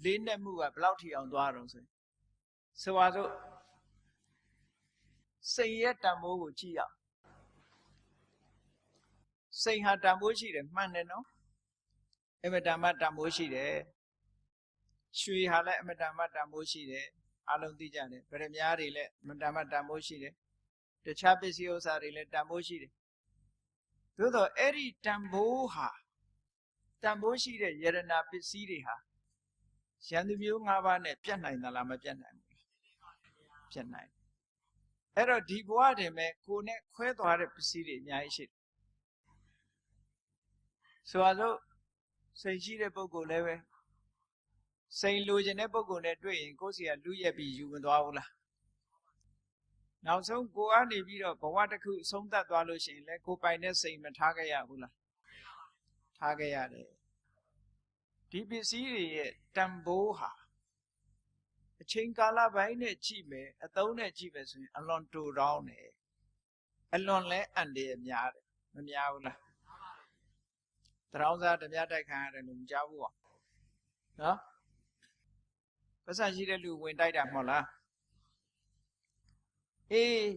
လေးနက်မှုကဘယ်လောက်ထိအောင်သွားတော့ဆိုရင်ဆိုပါစို့စိတ်ရဲ့တန်ဖိုးကိုကြည့်ရအောင်စိတ်ဟာတန်ဖိုးရှိတယ်မှန်တယ်နော်အမတန်မှတန်ဖိုးရှိတယ်ရွှေဟာလည်းအမတန်မှတန်ဖိုးရှိတယ်အလုံးသိကြတယ်ဗရမ ्या တွေလည်းအမတန်မှတန်ဖိုးရှိတယ်တခြားပစ္စည်းဥစ္စာတွေလည်းတန်ဖိုးရှိတယ်သို့တော့အဲ့ဒီတန်ဖိုးဟာတန်ဖိုးရှိတဲ့ယရနာပစ္စည်းတွေဟာရန်သူမျိုး၅ပါးနဲ့ပြတ်နိုင်သလားမပြတ်နိုင်ဘူးပြတ်နိုင်အဲ့တော့ဒီဘဝတည်းမဲ့ကိုယ်နဲ့ခွဲသွားတဲ့ပစ္စည်းတွေအများကြီးရှိတယ်ဆိုတော့စိတ်ရှိတဲ့ပုဂ္ဂိုလ်လည်းပဲစိတ်လိုချင်တဲ့ပုဂ္ဂိုလ်နဲ့တွေ့ရင်ကိုယ်စီကလူရက်ပြီးယူမသွားဘူးလားနောက်ဆုံးကိုကနေပြီးတော့ဘဝတစ်ခုအဆုံးသတ်သွားလို့ရှိရင်လည်းကိုပိုင်တဲ့စိတ်မထားခဲ့ရဘူးလားထားခဲ့ရတယ်ဒီပစ္စည်းတွေရဲ့တန်ဖိုးဟာအချိန်ကာလပိုင်းနဲ့ကြည့်မယ်အသုံးနဲ့ကြည့်မယ်ဆိုရင်အလွန်တူတောင်းတယ်အလွန်လဲအန်တယ်များတယ်မများဘူးလားတရောင်းစားဓမြတိုက်ခံရတယ်လို့မကြားဘူးပေါ့နော်ပတ်စံရှိတဲ့လူဝင်တိုက်တာမဟုတ်လားအေး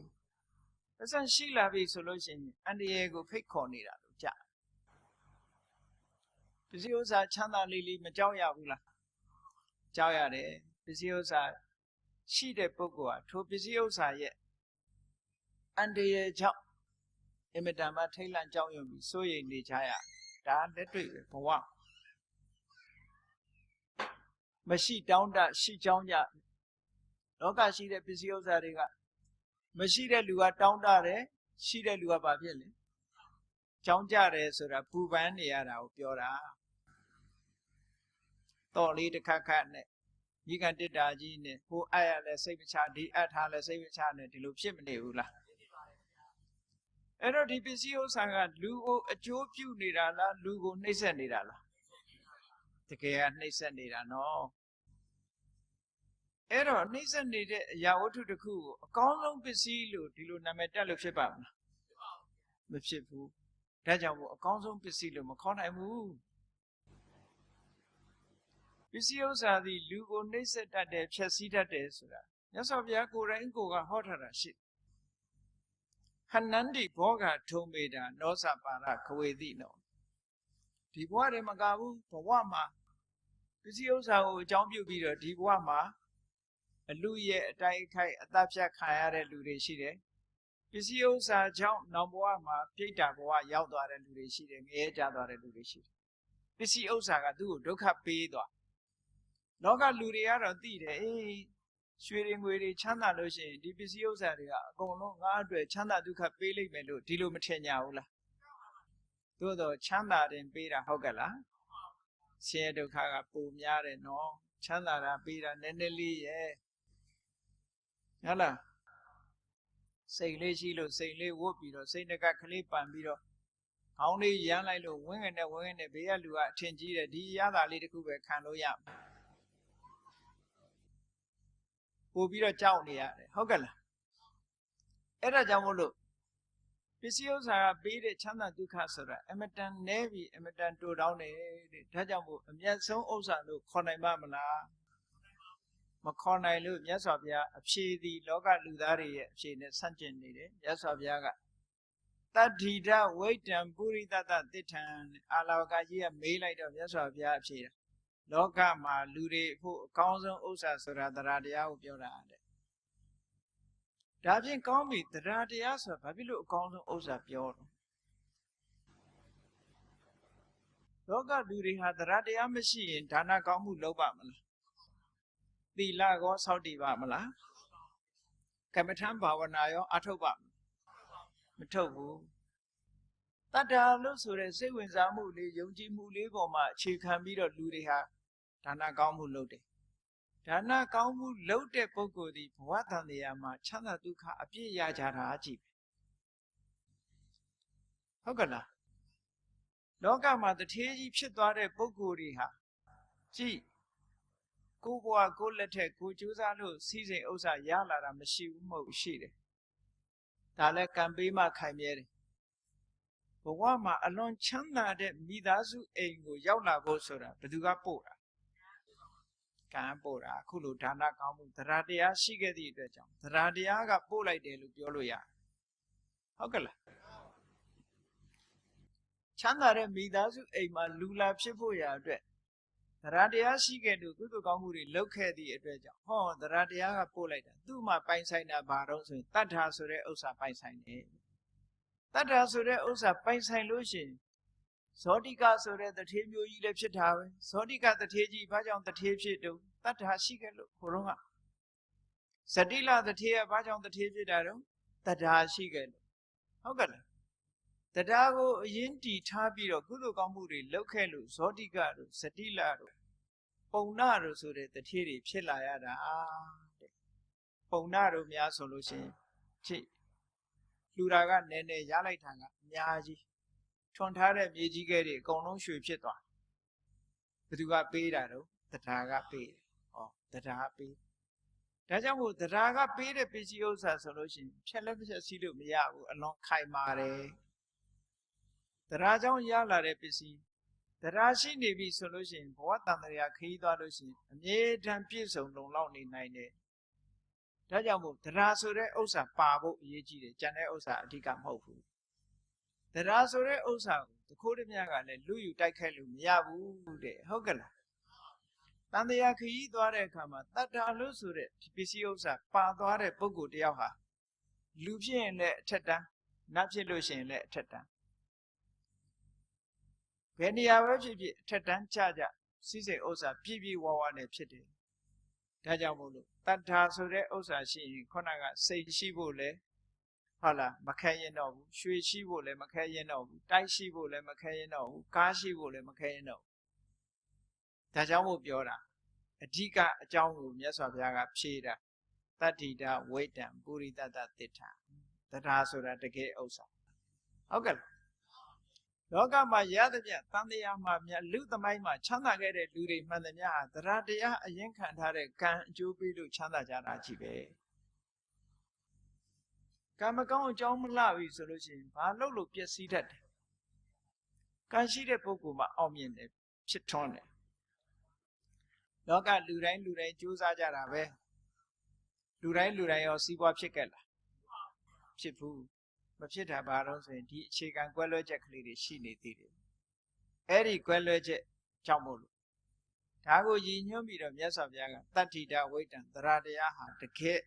ပတ်စံရှိလာပြီဆိုလို့ရှိရင်အန္တရာယ်ကိုဖိတ်ခေါ်နေတာလို့ကြားပစ္စည်းဥစ္စာချမ်းသာလေးမကြောက်ရဘူးလားကြောက်ရတယ်ပစ္စည်းဥစ္စာရှိတဲ့ပုဂ္ဂိုလ်ဟာထိုပစ္စည်းဥစ္စာရဲ့အန္တရာယ်ကြောင့်အမတန်မှထိတ်လန့်ကြောက်ရွံ့ပြီးစိုးရိမ်နေကြရဒါလက်တွေ့ပဲဘဝမရှိတောင်းတရှိကြောင်းကြလောကရှိတဲ့ပစ္စည်းဥစ္စာတွေကမရှိတဲ့လူကတောင်းတတယ်ရှိတဲ့လူကဘာဖြစ်လဲကြောင်းကြတယ်ဆိုတာပူပန်းနေရတာကိုပြောတာတော့လေးတစ်ခါခါနဲ့မိကန်တစ်တာကြီးနဲ့ဟိုအပ်ရလဲစိတ်မချဒီအပ်ထားလဲစိတ်မချနဲ့ဒီလိုဖြစ်မနေဘူးလားအဲ့တော့ဒီပစ္စည်းဥစ္စာကလူကိုအကျိုးပြုနေတာလားလူကိုနှိမ့်ဆက်နေတာလား တကယ်ကနှိမ့်ဆက်နေတာနော်အဲ့တော့နှိမ့်ဆက်နေတဲ့အရာဝတ္ထုတစ်ခုကိုအကောင်းဆုံးပစ္စည်းလို့ဒီလိုနာမည်တက်လို့ဖြစ်ပါမလားမဖြစ်ဘူးဒါကြောင့်မို့အကောင်းဆုံးပစ္စည်းလို့မခေါ်နိုင်ဘူးပစ္စည်းဥစ္စာသည်လူကိုနှိမ့်ဆက်တတ်တယ်ဖြည့်ဆည်းတတ်တယ်ဆိုတာမြတ်စွာဘုရားကိုယ်တိုင်ကိုယ်ကဟောထားတာရှိဟနန္တိဘောဂထုံမေတာနောစပါရခဝေတိနောဒီဘဝတည်းမကဘူးဘဝမှာပစ္စည်းဥစ္စာကိုအကြောင်းပြုပြီးတော့ဒီဘဝမှာအလူရဲ့အတိုက်အခိုက်အသက်ဖြတ်ခံရတဲ့လူတွေရှိတယ်ပစ္စည်းဥစ္စာကြောင့်နောက်ဘဝမှာပြိတ္တာဘဝရောက်သွားတဲ့လူတွေရှိတယ်ငရဲကျသွားတဲ့လူတွေရှိတယ်ပစ္စည်းဥစ္စာကသူ့ကိုဒုက္ခပေးသွားလောကလူတွေကတော့သိတယ်အေးရွှေတွေငွေတွေချမ်းသာလို့ရှိရင်ဒီပစ္စည်းဥစ္စာတွေကအကုန်လုံးငါ့အတွက်ချမ်းသာဒုက္ခပေးလိမ့်မယ်လို့ဒီလိုမထင်ကြဘူးလားသို့တော့ချမ်းသာတယ်ပေးတာဟုတ်ကဲ့လားဆင်းရဲဒုက္ခကပိုများတယ်နော်ချမ်းသာတာပေးတာနည်းနည်းလေးရဲ့ဟုတ်လားစိတ်လေးရှိလို့စိတ်လေးဝတ်ပြီးတော့စိတ်တကကလေးပန်ပြီးတော့ခေါင်းလေးရမ်းလိုက်လို့ဝင်းငနဲ့ဘေးကလူကအထင်ကြီးတယ်ဒီရတာလေးတခုပဲခံလို့ရပို့ပြီးတော့ကြောက်နေရတယ်ဟုတ်ကဲ့လားအဲ့ဒါကြောင့်မို့လို့ပစ္စည်းဥစ္စာကပေးတဲ့ချမ်းသာဒုက္ခဆိုတာအမတန်နည်းပြီးအမတန်တိုတောင်းတယ်တဲ့ဒါကြောင့်မို့အမျက်ဆုံးဥစ္စာလို့ခေါ်နိုင်ပါမလားမခေါ်နိုင်လို့မြတ်စွာဘုရားအဖြေသည်လောကလူသားတွေရဲ့အဖြေနဲ့ဆန့်ကျင်နေတယ်မြတ်စွာဘုရားကတတ္ထိတဝိတံပုရိသတတိဋ္ဌံအာလဝကကြီးကမေးလိုက်တော့မြတ်စွာဘုရားအဖြေလောကမှာလူတွေဖို့အကောင်းဆုံးဥစ္စာဆိုတာတရားတရားကိုပြောတာတဲ့ဒါဖြင့်ကောင်းပြီတရားတရားဆိုတာဘာဖြစ်လို့အကောင်းဆုံးဥစ္စာပြောတော့လောကလူတွေဟာတရားတရားမရှိရင်ဒါနကောင်းမှုလုပ်ပါမလားသီလကောစောင့်တည်ပါမလားကမ္မထံဘာဝနာရောအထုတ်ပါမထုတ်ဘူးတတ္တာလို့ဆိုတဲ့စိတ်ဝင်စားမှုလေးယုံကြည်မှုလေးပေါ်မှာအခြေခံပြီးတော့လူတွေဟာဒါနကောင်းမှုလုပ်တယ်ဒါနကောင်းမှုလုပ်တဲ့ပုဂ္ဂိုလ်ဒီဘဝတန်တရားမှာချမ်းသာဒုက္ခအပြည့်ရကြတာကြည့်ဟုတ်ကလားလောကမှာတထေးကြီးဖြစ်သွားတဲ့ပုဂ္ဂိုလ်တွေဟာကြည့်ကိုယ်ဘဝကိုယ်လက်ထက်ကိုကြိုးစားလို့စီးစိမ်ဥစ္စာရလာတာမရှိဘူးမဟုတ်ရှိတယ်ဒါလည်းကံပေးမှခိုင်မြဲတယ်ဘဝမှာအလွန်ချမ်းသာတဲ့မိသားစုအိမ်ကိုရောက်လာဖို့ဆိုတာဘယ်သူကပို့တာကံပို့တာအခုလိုဒါနကောင်းမှုတရားတရားရှိခဲ့သည့်အတွက်ကြောင့်တရားတရားကပို့လိုက်တယ်လို့ပြောလို့ရတယ်ဟုတ်ကဲ့လားချမ်းသာတဲ့မိသားစုအိမ်မှာလူလာဖြစ်ဖို့ရာအတွက်တရားတရားရှိခဲ့လို့ကုသိုလ်ကောင်းမှုတွေလုပ်ခဲ့သည့်အတွက်ကြောင့်ဟောတရားတရားကပို့လိုက်တာသူ့မှာပိုင်ဆိုင်တာဘာတော့ဆိုရင်တတ္ထာဆိုတဲ့ဥစ္စာပိုင်ဆိုင်တယ်တတ္ထာဆိုတဲ့ဥစ္စာပိုင်ဆိုင်လို့ရှိရင်ဇောတိကဆိုတဲ့တထေးမျိုးကြီးလည်းဖြစ်တာပဲဇောတိကတထေးကြီးဘာကြောင့်တထေးဖြစ်တော့တတ္ထာရှိခဲ့လို့ခေါ်တော့ကဇတိလတထေးကဘာကြောင့်တထေးဖြစ်တာတော့တတ္ထာရှိခဲ့လို့ဟုတ်ကဲ့လားတရားကိုအရင်တည်ထားပြီးတော့ကုသိုလ်ကောင်းမှုတွေလုပ်ခဲ့လို့ဇောတိကတို့ဇတိလတို့ပုံနာတို့ဆိုတဲ့တထေးတွေဖြစ်လာရတာတဲ့ပုံနာတို့များဆိုလို့ရှိရင်ချစ်လူတာကနည်းနည်းရလိုက်တာကအများကြီးထွန်ထားတဲ့မြေကြီးကဲတွေအကုန်လုံးရွှေဖြစ်သွားဘယ်သူကပေးတာတော့တရားကပေးတယ်ဟောတရားပေးဒါကြောင့်မို့တရားကပေးတဲ့ပစ္စည်းဥစ္စာဆိုလို့ရှိရင်ဖြက်လက်ဖြက်စီးလို့မရဘူးအလွန်ခိုင်မာတယ်တရားကြောင့်ရလာတဲ့ပစ္စည်းတရားရှိနေပြီဆိုလို့ရှိရင်ဘဝတန်တရားခရီးသွားလို့ရှိရင်အမြဲတမ်းပြည့်စုံလုံလောက်နေနိုင်တယ်ဒါကြောင့်မို့တရားဆိုတဲ့ဥစ္စာပါဖို့အရေးကြီးတယ်ကျန်တဲ့ဥစ္စာအဓိကမဟုတ်ဘူးတရားဆိုတဲ့ဥစ္စာကိုတခိုးတည်းများကလည်းလူယူတိုက်ခိုက်လို့မရဘူးတဲ့ဟုတ်ကဲ့လားတန်တရားခရီးသွားတဲ့အခါမှာတတ္တာလို့ဆိုတဲ့ဒီပစ္စည်းဥစ္စာပါသွားတဲ့ပုဂ္ဂိုလ်တယောက်ဟာလူဖြစ်ရင်လည်းအထက်တန်းနတ်ဖြစ်လို့ရှိရင်လည်းအထက်တန်းဘယ်နေရာပဲဖြစ်ဖြစ်အထက်တန်းကြကြစီးစိမ်ဥစ္စာပြည့်ပြည့်ဝဝနဲ့ဖြစ်တယ်ဒါကြောင့်မို့လို့တတ္ထာဆိုတဲ့ဥစ္စာရှိရင်ခုနကစိတ်ရှိဖို့လဲဟုတ်လားမခဲရင်တော့ဘူးရွှေရှိဖို့လဲမခဲရင်တော့ဘူးတိုက်ရှိဖို့လဲမခဲရင်တော့ဘူးကားရှိဖို့လဲမခဲရင်တော့ဘူးဒါကြောင့်မို့ပြောတာအဓိကအကြောင်းကိုမြတ်စွာဘုရားကဖြေတာတတ္ထိတဝိတံပုရိသတတိဋ္ဌံတရားဆိုတာတကယ်ဥစ္စာဟုတ်ကဲ့ လောကမှာရသမျှတန်တရားမှာမြတ်လူသမိုင်းမှာချမ်းသာခဲ့တဲ့လူတွေမှန်သမျှဟာတရားတရားအရင်ခံထားတဲ့ကံအကျိုးပေးလို့ချမ်းသာကြတာကြီးပဲကံမကောင်းအကြောင်းမလှပြီဆိုလို့ရှိရင်ဘာလို့လို့ပျက်စီးတတ်တယ်ကံရှိတဲ့ပုဂ္ဂိုလ်မှာအောင်မြင်တယ်ဖြစ်ထွန်းတယ်လောကလူတိုင်းကြိုးစားကြတာပဲလူတိုင်းရောစီးပွားဖြစ်ခဲ့လားဖြစ်ဘူးမဖြစ်တာဘာလို့ဆိုရင်ဒီအခြေခံကွဲလွဲချက်ကလေးတွေရှိနေသေးတယ်အဲ့ဒီကွဲလွဲချက်ကြောင့်မို့လို့ဒါကိုရည်ညွှန်းပြီးတော့မြတ်စွာဘုရားကတတ္တိတဝိတ္တံတရားတရားဟာတကယ်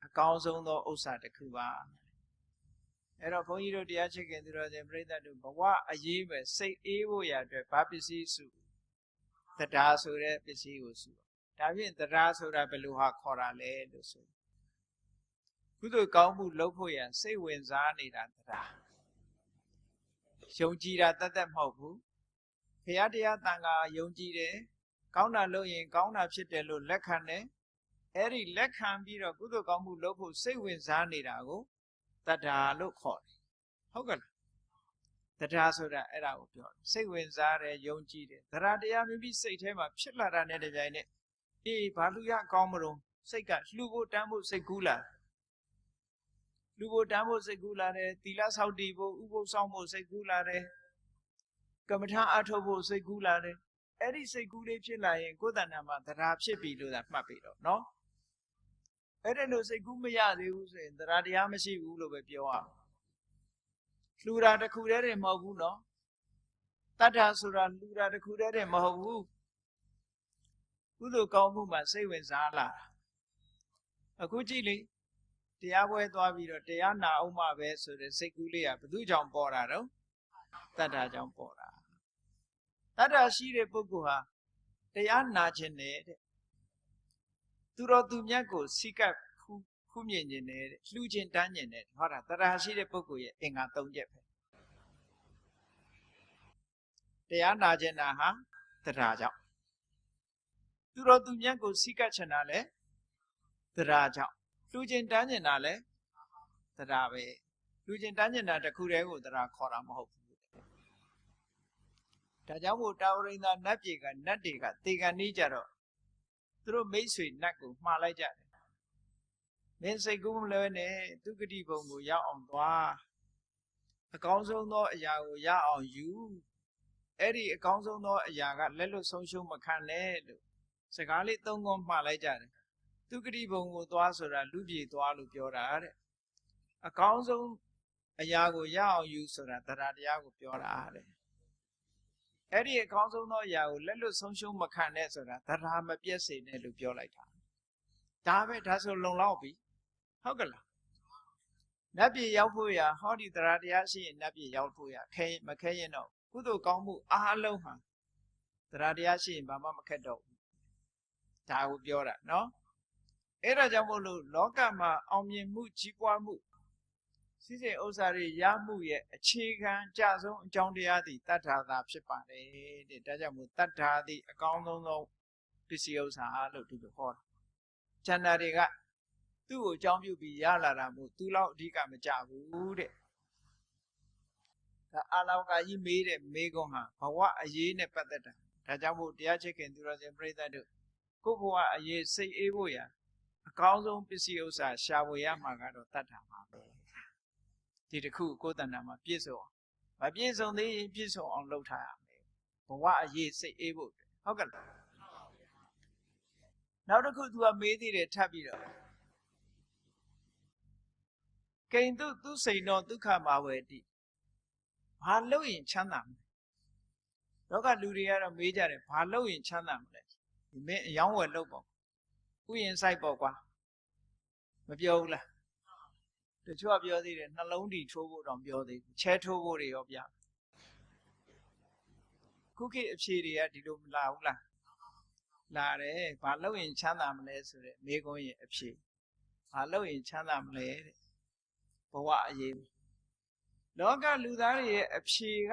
အကောင်းဆုံးသောဥစ္စာတစ်ခုပါအဲ့တော့ဘုန်းကြီးတို့တရားချစ်ခင်သူတော်စင်ပြိဿတို့ဘဝအရေးပဲစိတ်အေးဖို့ရအတွက်ဘာပစ္စည်းစုတရားဆိုတဲ့ပစ္စည်းကိုစုဒါဖြင့်တရားဆိုတာဘယ်လိုဟာခေါ်တာလဲလို့ဆိုကုသိုလ်ကောင်းမှုလုပ်ဖို့ရစိတ်ဝင်စားနေတာတရားယုံကြည်တာတတ်မဟုတ်ဘူးဘုရားတရားတန်ခါယုံကြည်တယ်ကောင်းတာလုပ်ရင်ကောင်းတာဖြစ်တယ်လို့လက်ခံတယ်အဲ့ဒီလက်ခံပြီးတော့ကုသိုလ်ကောင်းမှုလုပ်ဖို့စိတ်ဝင်စားနေတာကိုတတ္ထာလို့ခေါ်တယ်ဟုတ်ကဲ့တတ္ထာဆိုတာအဲ့ဒါကိုပြောတယ်စိတ်ဝင်စားတယ်ယုံကြည်တယ်တရားတရားမိမိစိတ်ထဲမှာဖြစ်လာတာနဲ့တပြိုင်နက်အေးဘာလူရကောင်းမလို့စိတ်ကလှူဖို့တန်းဖို့စိတ်ကူးလာလူဖို့တန်းဖို့စိတ်ကူးလာတယ်သီလဆောက်တည်ဖို့ဥပုသ်ဆောင်ဖို့စိတ်ကူးလာတယ်ကမ္မထာအထုတ်ဖို့စိတ်ကူးလာတယ်အဲ့ဒီစိတ်ကူးလေးဖြစ်လာရင်ကိုယ်တဏ္ဍာမှာတရားဖြစ်ပြီလို့သာမှတ်ပြီတော့နော်အဲ့ဒါလို့စိတ်ကူးမရသေးဘူးဆိုရင်တရားတရားမရှိဘူးလို့ပဲပြောရလှူတာတစ်ခုတည်းတည်းမဟုတ်ဘူးနော်တတ္ထာဆိုတာလှူတာတစ်ခုတည်းတည်းမဟုတ်ဘူးကုသိုလ်ကောင်းမှုမှာစိတ်ဝင်စားလာအခုကြည့်လေတရားပွဲသွားပြီးတော့တရားနာအောင်မှပဲဆိုတဲ့စိတ်ကူးလေးကဘယ်သူကြောင့်ပေါ်တာတော့တတ္ထာကြောင့်ပေါ်တာတတ္ထာရှိတဲ့ပုဂ္ဂိုလ်ဟာတရားနာခြင်းနဲ့တဲ့သူတော်သူမြတ်ကိုစိကပ်ခုမြင်ခြင်းနဲ့လှူခြင်းတန်းခြင်းနဲ့ဟောတာတတ္ထာရှိတဲ့ပုဂ္ဂိုလ်ရဲ့အင်္ဂါ၃ချက်ပဲတရားနာခြင်းနာဟာတတ္ထာကြောင့်သူတော်သူမြတ်ကိုစိကပ်ချင်တာလဲတတ္ထာကြောင့်လှူခြင်းတန်းခြင်းတာလဲတတ္ထာပဲလှူခြင်းတန်းခြင်းတာတစ်ခုတည်းကိုတတ္ထာခေါ်တာမဟုတ်ဘူးဒါကြောင့်မို့တာဝရိန္ဒနတ်ပြည်ကနတ်တွေကတေကန်နေကြတော့သူတို့မိတ်ဆွေနတ်ကိုမှားလိုက်ကြတယ်မင်းစိတ်ကူးမလွဲနဲ့သူဂတိဘုံကိုရောက်အောင်သွားအကောင်းဆုံးသောအရာကိုရအောင်ယူအဲ့ဒီအကောင်းဆုံးသောအရာကလက်လွတ်ဆုံးရှုံးမခံနဲ့လို့စကားလေးသုံးခွန်းမှားလိုက်ကြတယ်သူဂတိဘုံကိုသွားဆိုတာလူပြေသွားလို့ပြောတာတဲ့အကောင်းဆုံးအရာကိုရအောင်ယူဆိုတာတရားတရားကိုပြောတာတဲ့အဲ့ဒီအကောင်းဆုံးသောအရာကိုလက်လွတ်ဆုံးရှုံးမခံနဲ့ဆိုတာတရားမပြည့်စေနဲ့လို့ပြောလိုက်တာဒါပဲဒါဆိုလုံလောက်ပြီဟုတ်ကဲ့လားနတ်ပြည်ရောက်ဖို့ရဟောဒီတရားတရားရှိရင်နတ်ပြည်ရောက်ဖို့ရမခဲရင်တော့ကုသိုလ်ကောင်းမှုအားလုံးဟာတရားတရားရှိရင်ဘာမှမခက်တော့ဘူးဒါကိုပြောတာနော်အဲ့ဒါကြောင့်မို့လို့လောကမှာအောင်မြင်မှုကြီးပွားမှုစည်းစိမ်ဥစ္စာတွေရမှုရဲ့အခြေခံအကျဆုံးအကြောင်းတရားသည်တတ္ထာသာဖြစ်ပါတယ်တဲ့ဒါကြောင့်မို့တတ္ထာသည်အကောင်းဆုံးသောပစ္စည်းဥစ္စာလို့ဒီလိုဟောတာကျန်တာတွေကသူ့ကိုအကြောင်းပြုပြီးရလာတာမို့သူလောက်အဓိကမကြဘူးတဲ့ဒါအာလောကကြီးမေးတဲ့မေးခွန်းဟာဘဝအရေးနဲ့ပတ်သက်တာဒါကြောင့်မို့တရားချစ်ခင်သူတော်စင်ပြိဿတို့ကိုယ့်ဘဝအရေးစိတ်အေးဖို့ရအကောင်းဆုံးပစ္စည်းဥစ္စာရှာဖွေရမှာကတော့တတ္ထာပါပဲဒီတစ်ခုကိုယ်တဏ္ဍာမှာပြည့်စုံအောင်မပြည့်စုံသေးရင်ပြည့်စုံအောင်လုပ်ထားရမယ်ဘဝအရေးစိတ်အေးဖို့ဟုတ်ကဲ့လားနောက်တစ်ခုသူကမေးသေးတယ်ထပ်ပြီးတော့ကိဉ္တုသူစိန်တော်ဒုက္ခမာဝေတိဘာလို့ရင်ချမ်းသာမလဲလောကလူတွေကတော့မေးကြတယ်ဘာလို့ရင်ချမ်းသာမလဲဒီမင်းအယောင်းဝယ်လုပ်ပေါ့ဥယျာဉ်ဆိုင်ပေါ့ကွာမပြောဘူးလားတချို့ကပြောသေးတယ်နှလုံးတီထိုးဖို့တောင်ပြောသေးတယ်ချဲထိုးဖို့တွေရောပြခုခေတ်အဖြေတွေကဒီလိုမလာဘူးလားလာတယ်ဘာလို့ရင်ချမ်းသာမလဲဆိုတဲ့မေးခွန်းရဲ့အဖြေဘာလို့ရင်ချမ်းသာမလဲတဲ့ဘဝအရေးလောကလူသားတွေရဲ့အဖြေက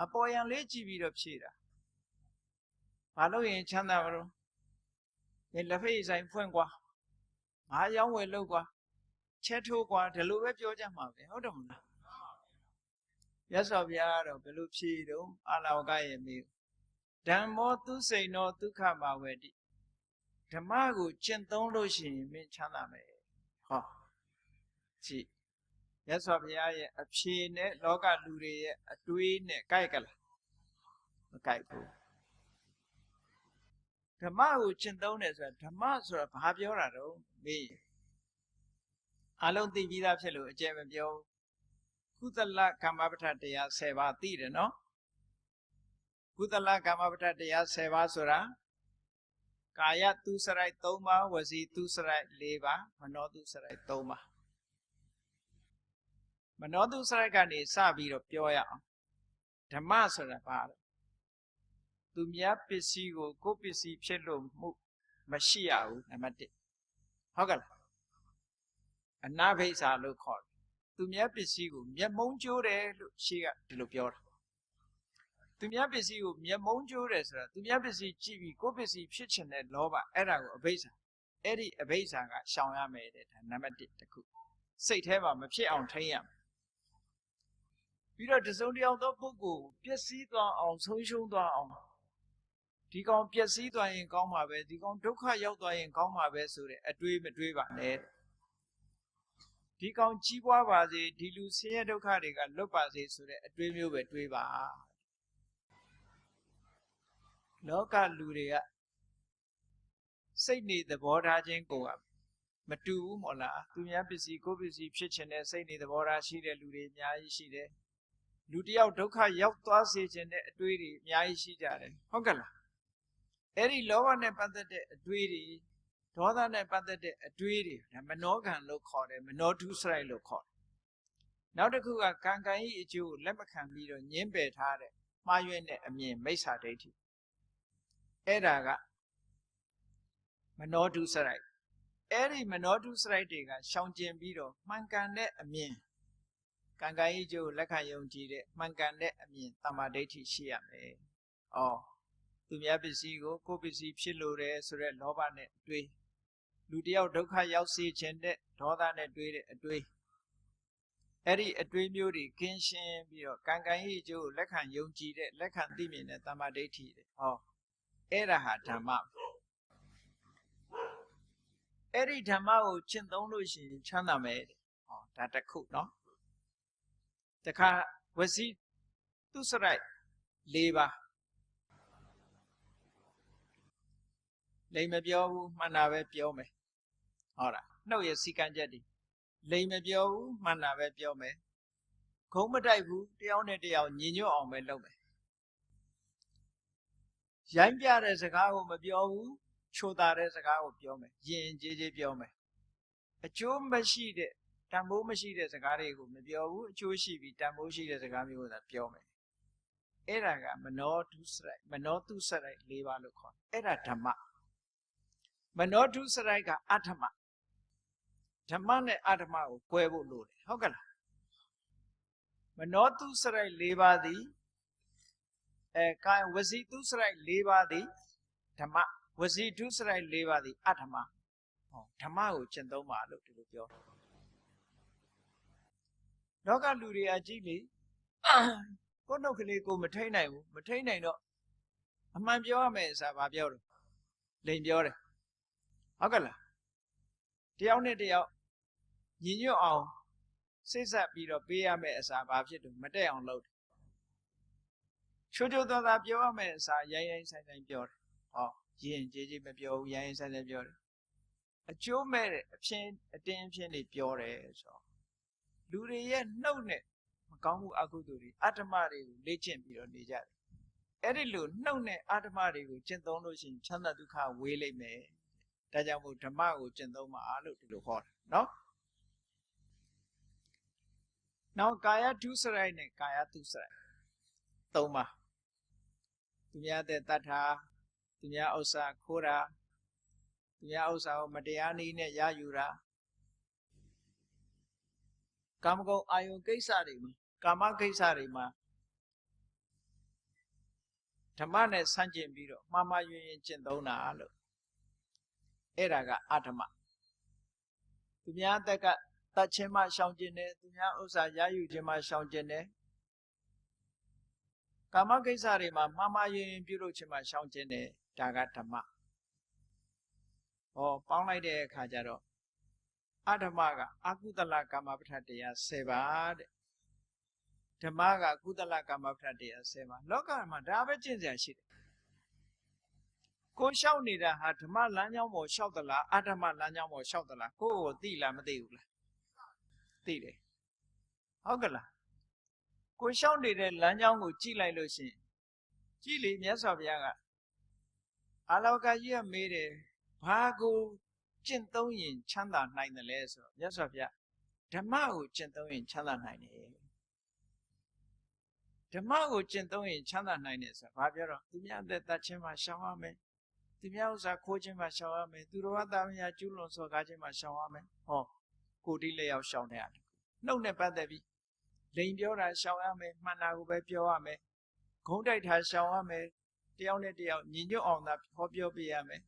အပေါ်ယံလေးကြည့်ပြီးတော့ဖြေတာဘာလို့ရင်ချမ်းသာမလို့ဒီလက်ဖိတ်ဆိုင်ဖွင့်ကွာငါရောင်းဝယ်လုပ်ကွာချက်ထိုးကွာဒီလိုပဲပြောကြမှာပဲဟုတ်တယ်မလား မြတ်စွာဘုရားကတော့ဘယ်လိုဖြေတော့အာလဝကရဲ့မေးဓမ္မောသူစိန်သောဒုက္ခမာဝတိဓမ္မကိုကျင့်သုံးလို့ရှိရင်မင်းချမ်းသာမယ်ဟောကြည့်မြတ်စွာဘုရားရဲ့အဖြေနဲ့လောကလူတွေရဲ့အတွေးနဲ့ကိုက်ကလားမကိုက်ဘူးဓမ္မကိုကျင့်သုံးတယ်ဆိုတာဓမ္မဆိုတာဘာပြောတာတော့မေးအလုံးသိပြီးသားဖြစ်လို့အကျယ်မပြောကုသလကမ္မပဋ္ဌတရား10ပါးသိတယ်နော်ကုသလကမ္မပဋ္ဌတရား10ပါးဆိုတာကာယသူစရိုက်3ပါးဝစီသူစရိုက်4ပါးမနောသူစရိုက်3ပါးမနောသူစရိုက်ကနေစပြီးတော့ပြောရအောင်ဓမ္မဆိုတာဘာလဲသူများပစ္စည်းကိုကိုယ်ပစ္စည်းဖြစ်လို့မှုမရှိရဘူးနံပါတ်1ဟုတ်ကဲ့လားအနာဘိစ္ဆာလို့ခေါ်တယ်သူများပစ္စည်းကိုမျက်မုံးကျိုးတယ်လို့ရှေ့ကဒီလိုပြောတာသူများပစ္စည်းကိုမျက်မုံးကျိုးတယ်ဆိုတာသူများပစ္စည်းကြည့်ပြီးကိုယ်ပစ္စည်းဖြစ်ချင်တဲ့လောဘအဲ့ဒါကိုအဘိစ္ဆာအဲ့ဒီအဘိစ္ဆာကရှောင်ရမယ်တဲ့ဒါနံပါတ်1တစ်ခုစိတ်ထဲမှာမဖြစ်အောင်ထိန်းရမယ်ပြီးတော့တစုံတယောက်သောပုဂ္ဂိုလ်ပျက်စီးသွားအောင်ဆုံးရှုံးသွားအောင်ဒီကောင်ပျက်စီးသွားရင်ကောင်းမှာပဲဒီကောင်ဒုက္ခရောက်သွားရင်ကောင်းမှာပဲဆိုတဲ့အတွေးမတွေးပါနဲ့ဒီကောင်ကြီးပွားပါစေဒီလူဆင်းရဲဒုက္ခတွေကလွတ်ပါစေဆိုတဲ့အတွေးမျိုးပဲတွေးပါလောကလူတွေကစိတ်နေသဘောထားခြင်းကိုမတူဘူးမို့လားသူများပစ္စည်းကိုယ်ပစ္စည်းဖြစ်ခြင်းနဲ့စိတ်နေသဘောထားရှိတဲ့လူတွေအများကြီးရှိတယ်လူတယောက်ဒုက္ခရောက်သွားစေခြင်းတဲ့အတွေးတွေအများကြီးရှိကြတယ်ဟုတ်ကဲ့လားအဲ့ဒီလောဘနဲ့ပတ်သက်တဲ့အတွေးတွေဒေါသနဲ့ပတ်သက်တဲ့အတွေးတွေမနောကံလို့ခေါ်တယ်မနောဒုစရိုက်လို့ခေါ်တယ်နောက်တစ်ခုကကံကံဤအကျိုးကိုလက်မခံပြီးတော့ညှင်းပယ်ထားတဲ့မှားယွင်းတဲ့အမြင်မိစ္ဆာဒိဋ္ဌိအဲ့ဒါကမနောဒုစရိုက်အဲ့ဒီမနောဒုစရိုက်တွေကရှောင်ကျဉ်ပြီးတော့မှန်ကန်တဲ့အမြင်ကံကံဤအကျိုးကိုလက်ခံယုံကြည်တဲ့မှန်ကန်တဲ့အမြင်တမ္မာဒိဋ္ဌိရှိရမယ်သူများပစ္စည်းကိုကိုယ်ပစ္စည်းဖြစ်လို့တယ်ဆိုတဲ့လောဘနဲ့အတွေးလူတယောက်ဒုက္ခရောက်စေခြင်းတဲ့ဒေါသနဲ့တွေးတဲ့အတွေးအဲ့ဒီအတွေးမျိုးတွေကင်းရှင်းပြီးတော့ကံကံဤအကျိုးကိုလက်ခံယုံကြည်တဲ့လက်ခံသိမြင်တဲ့တမ္မာဒိဋ္ဌိတဲ့အဲ့ဒါဟာဓမ္မအဲ့ဒီဓမ္မကိုကျင့်သုံးလို့ရှိရင်ချမ်းသာမယ်တဲ့ဒါတစ်ခုနော်တခါဝစီသူစရိုက်၄ပါးလိမ်မပြောဘူးမှန်တာပဲပြောမယ်ဟုတ်လားနှုတ်ရစီကံချက်တွေလိမ်မပြောဘူးမှန်တာပဲပြောမယ်ဂုံးမတိုက်ဘူးတယောက်နဲ့တယောက်ညီညွတ်အောင်ပဲလုပ်မယ်ရိုင်းပြတဲ့စကားကိုမပြောဘူးချိုတာတဲ့စကားကိုပြောမယ်ယဉ်ကျေးကျေးပြောမယ်အကျိုးမရှိတဲ့တန်ဖိုးမရှိတဲ့စကားတွေကိုမပြောဘူးအကျိုးရှိပြီးတန်ဖိုးရှိတဲ့စကားမျိုးကိုသာပြောမယ်အဲ့ဒါကမနောဒုစရိုက်မနောတုစရိုက်၄ပါးလို့ခေါ်တယ်အဲ့ဒါဓမ္မမနောဒုစရိုက်ကအဓမ္မဓမ္မနဲ့အဓမ္မကို꿰ဖို့လိုတယ်ဟုတ်ကဲ့လားမနောတုစရိုက်၄ပါးသည်ကာယဝစီတုစရိုက်၄ပါးသည်ဓမ္မဝစီတုစရိုက်၄ပါးသည်အဓမ္မဓမ္မကိုကျင့်သုံးပါလို့ဒီလိုပြောတယ်လောကလူတွေအကြည့်လေကိုယ်နှုတ်ကလေးကိုမထိန်နိုင်ဘူးမထိန်နိုင်တော့အမှန်ပြောရမယ်ဆိုတာဘာပြောတော့လိန်ပြောတယ်ဟုတ်ကဲ့လားတယောက်နဲ့တယောက်ညီညွတ်အောင်စိတ်ဆက်ပြီးတော့ပေးရမယ်အစားဘာဖြစ်လို့မတက်အောင်လုပ်တယ်ချိုးချိုးသားသားပြောရမယ်အစားရိုင်းရိုင်းဆိုင်ဆိုင်ပြောတယ်ယဉ်ကျေးကျေးမပြောဘူးရိုင်းရိုင်းဆိုင်ဆိုင်ပြောတယ်အကျိုးမဲ့တဲ့အတင်းအဖျင်းတွေပြောတယ်ဆိုတော့လူတွေရဲ့နှုတ်နဲ့မကောင်းမှုအကုသိုလ်တွေအတ္တမတွေကိုလေ့ကျင့်ပြီးတော့နေကြတယ်အဲ့ဒီလိုနှုတ်နဲ့အတ္တမတွေကိုကျင့်သုံးလို့ရှိရင်ချမ်းသာဒုက္ခဝေးလိမ့်မယ်ဒါကြောင့်မို့ဓမ္မကိုကျင့်သုံးပါလို့ဒီလိုခေါ်တာနော်နောက်ကာယဒုစရိုက်နဲ့ကာယတုစရိုက်၃ပါးသူများတဲ့တတ်တာသူများဥစ္စာခိုးတာသူများဥစ္စာကိုမတရားနည်းနဲ့ရယူတာကာမဂုဏ်အာယုကိစ္စတွေမှာကာမကိစ္စတွေမှာဓမ္မနဲ့ဆန့်ကျင်ပြီးတော့မှားမှားယွင်းယွင်းကျင့်သုံးတာလို့အဲ့ဒါကအဓမ္မသူများတက်ကတတ်ခြင်းမှရှောင်ကျင်တယ်သူများဥစ္စာရယူခြင်းမှရှောင်ကျင်တယ် ကာမကိစ္စတွေမှာမှားမှားယွင်းယွင်းပြုလုပ်ခြင်းမှာရှောင်ခြင်းတယ်ဒါကဓမ္မဟောပေါင်းလိုက်တဲ့အခါကျတော့အဓမ္မကအကုသလကာမပဋ္ဌာန်းတရား10ပါးတဲ့ဓမ္မကကုသလကာမပဋ္ဌာန်းတရား10ပါးလောကမှာဒါပဲကျင့်စရာရှိတယ်ကိုလျှောက်နေတာဟာဓမ္မလမ်းကြောင်းပေါ်လျှောက်သလားအဓမ္မလမ်းကြောင်းပေါ်လျှောက်သလားကိုယ်ကိုသိလားမသိဘူးလားသိတယ်ဟုတ်ကလားကိုလျှောက်နေတဲ့လမ်းကြောင်းကိုကြည့်လိုက်လို့ရှိရင်ကြည့်လေမြတ်စွာဘုရားကအာလောကကြီးကမေးတယ်ဘာကိုကျင့်သုံးရင်ချမ်းသာနိုင်တယ်လဲဆိုတော့မြတ်စွာဘုရားဓမ္မကိုကျင့်သုံးရင်ချမ်းသာနိုင်တယ်ဓမ္မကိုကျင့်သုံးရင်ချမ်းသာနိုင်တယ်ဆိုတာဘာပြောတော့သူများအသက်တတ်ခြင်းမှာရှောင်ရမယ်သူများဥစ္စာခိုးခြင်းမှာရှောင်ရမယ်သူတော်ဘာသာမယာကျူးလွန်စော်ကားခြင်းမှာရှောင်ရမယ်ဟောကိုတိလက်ရောက်ရှောင်တဲ့အားနှုတ်နဲ့ပတ်သက်ပြီးလိန်ပြောတာရှောင်ရမယ်မှန်တာကိုပဲပြောရမယ်ဂုံးတိုက်တာရှောင်ရမယ်တယောက်နဲ့တယောက်ညီညွတ်အောင်သာဟောပြောပြရမယ်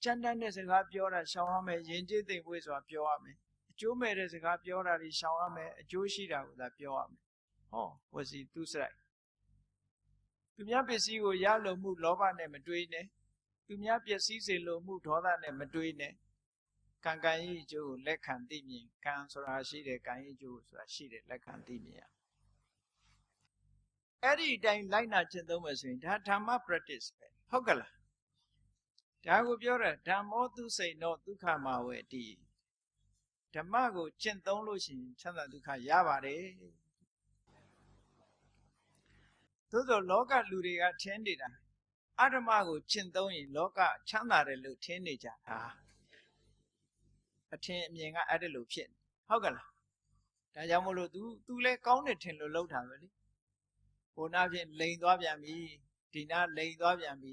ကြမ်းတမ်းတဲ့စကားပြောတာရှောင်ရမယ်ယဉ်ကျေးသိမ်မွေ့စွာပြောရမယ်အကျိုးမဲ့တဲ့စကားပြောတာတွေရှောင်ရမယ်အကျိုးရှိတာကိုသာပြောရမယ်ဟောဝစီသူစရိုက်သူများပစ္စည်းကိုရလိုမှုလောဘနဲ့မတွေးနဲ့သူများပစ္စည်းစေလိုမှုဒေါသနဲ့မတွေးနဲ့ကံကံရဲ့အကျိုးကိုလက်ခံသိမြင်ကံဆိုတာရှိတယ်ကံရဲ့အကျိုးဆိုတာရှိတယ်လက်ခံသိမြင်ရအဲ့ဒီအတိုင်းလိုက်နာကျင့်သုံးမယ်ဆိုရင်ဒါဓမ္မ practice ပဲဟုတ်ကလားဒါကိုပြောတယ်ဓမ္မောသူစိန်သောဒုက္ခမာဝေတိဓမ္မကိုကျင့်သုံးလို့ရှိရင်ချမ်းသာဒုက္ခရပါတယ်သို့သောလောကလူတွေကထင်နေတာအဓမ္မကိုကျင့်သုံးရင်လောကချမ်းသာတယ်လို့ထင်နေကြတာအထင်အမြင်ကအဲ့ဒါလိုဖြစ်ဟုတ်ကလားဒါကြောင့်မို့လို့ तू လဲကောင်းတယ်ထင်လို့လှုပ်တာပဲလေဟိုနာဖြင့်လိန်သွားပြန်ပြီဒီနာလိန်သွားပြန်ပြီ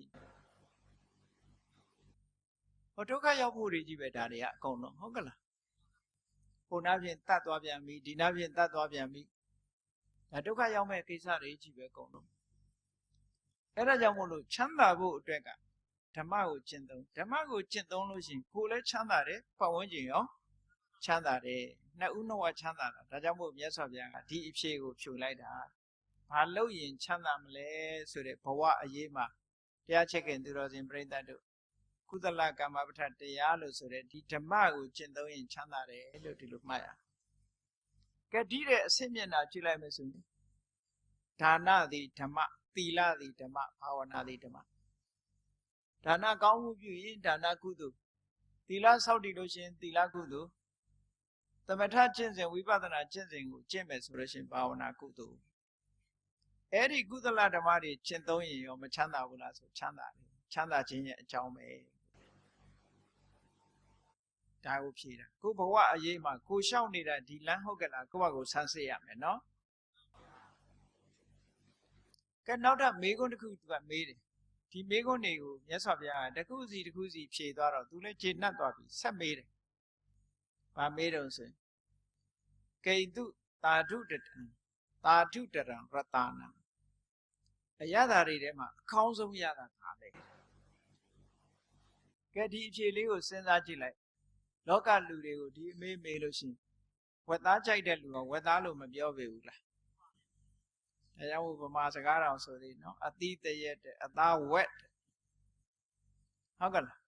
ဟိုဒုက္ခရောက်ဖို့တွေကြီးပဲဒါတွေကအကုန်လုံးဟုတ်ကလားဟိုနာဖြင့်တတ်သွားပြန်ပြီဒီနာဖြင့်တတ်သွားပြန်ပြီဒါဒုက္ခရောက်မဲ့ကိစ္စတွေကြီးပဲအကုန်လုံးအဲ့ဒါကြောင့်မို့လို့ချမ်းသာဖို့အတွက်ကဓမ္မကိုကျင့်သုံးဓမ္မကိုကျင့်သုံးလို့ရှိရင်ကိုယ်လည်းချမ်းသာတယ်ပတ်ဝန်းကျင်ရောချမ်းသာတယ်နှစ်ဦးနှစ်ဝချမ်းသာတာဒါကြောင့်မို့မြတ်စွာဘုရားကဒီအဖြေကိုဖြိုလိုက်တာဘာလို့ရင်ချမ်းသာမလဲဆိုတဲ့ဘဝအရေးမှာတရားချက်ခင်သူတော်စင်ပြိဿတ်တို့ကုသလကမ္မပဋ္ဌာန်းတရားလို့ဆိုတဲ့ဒီဓမ္မကိုကျင့်သုံးရင်ချမ်းသာတယ်လို့ဒီလိုမှတ်ရကဲဒီတဲ့အဆင့်မျက်နှာကြည့်လိုက်မယ်ဆိုရင်ဒါနသည်ဓမ္မသီလသည်ဓမ္မဘာဝနာသည်ဓမ္မဒါနကောင်းမှုပြုရင်ဒါနကုသိုလ်သီလဆောက်တည်လို့ရှိရင်သီလကုသိုလ်သမထကျင့်စဉ်ဝိပဿနာကျင့်စဉ်ကိုကျင့်မယ်ဆိုလို့ရှိရင်ဘာဝနာကုသိုလ်အဲ့ဒီကုသလဓမ္မတွေကျင့်သုံးရင်ရောမချမ်းသာဘူးလားဆိုချမ်းသာတယ်ချမ်းသာခြင်းရဲ့အကြောင်းပဲဒါကိုဖြေတာကိုဘဝအရေးမှာကိုရှောက်နေတာဒီလမ်းဟုတ်ကလားကိုယ့်ဘကိုဆန်းစစ်ရမယ်နော်ကဲနောက်တော့မေးခွန်းတစ်ခုသူကမေးတယ်ဒီမေးခွန်းတွေကိုမြတ်စွာဘုရားကတစ်ခုစီဖြေသွားတော့သူလည်းခြေနှက်သွားပြီဆက်မေးတယ်ဘာမေးတော့ဆိုရင်ကိတုတာဓုတံတာဓုတရံရတနာအရသာတွေထဲမှာအကောင်းဆုံးရတာပါလေကဲဒီအဖြေလေးကိုစဉ်းစားကြည့်လိုက်လောကလူတွေကိုဒီအမေးမေးလို့ရှိရင်ဝက်သားကြိုက်တဲ့လူကဝက်သားလို့မပြောပေဘူးလားအဲကြောင့်ဗမာစကားတော်ဆိုသေးနော်အသီးတရက်တဲ့အသားဝက်ဟုတ်ကလား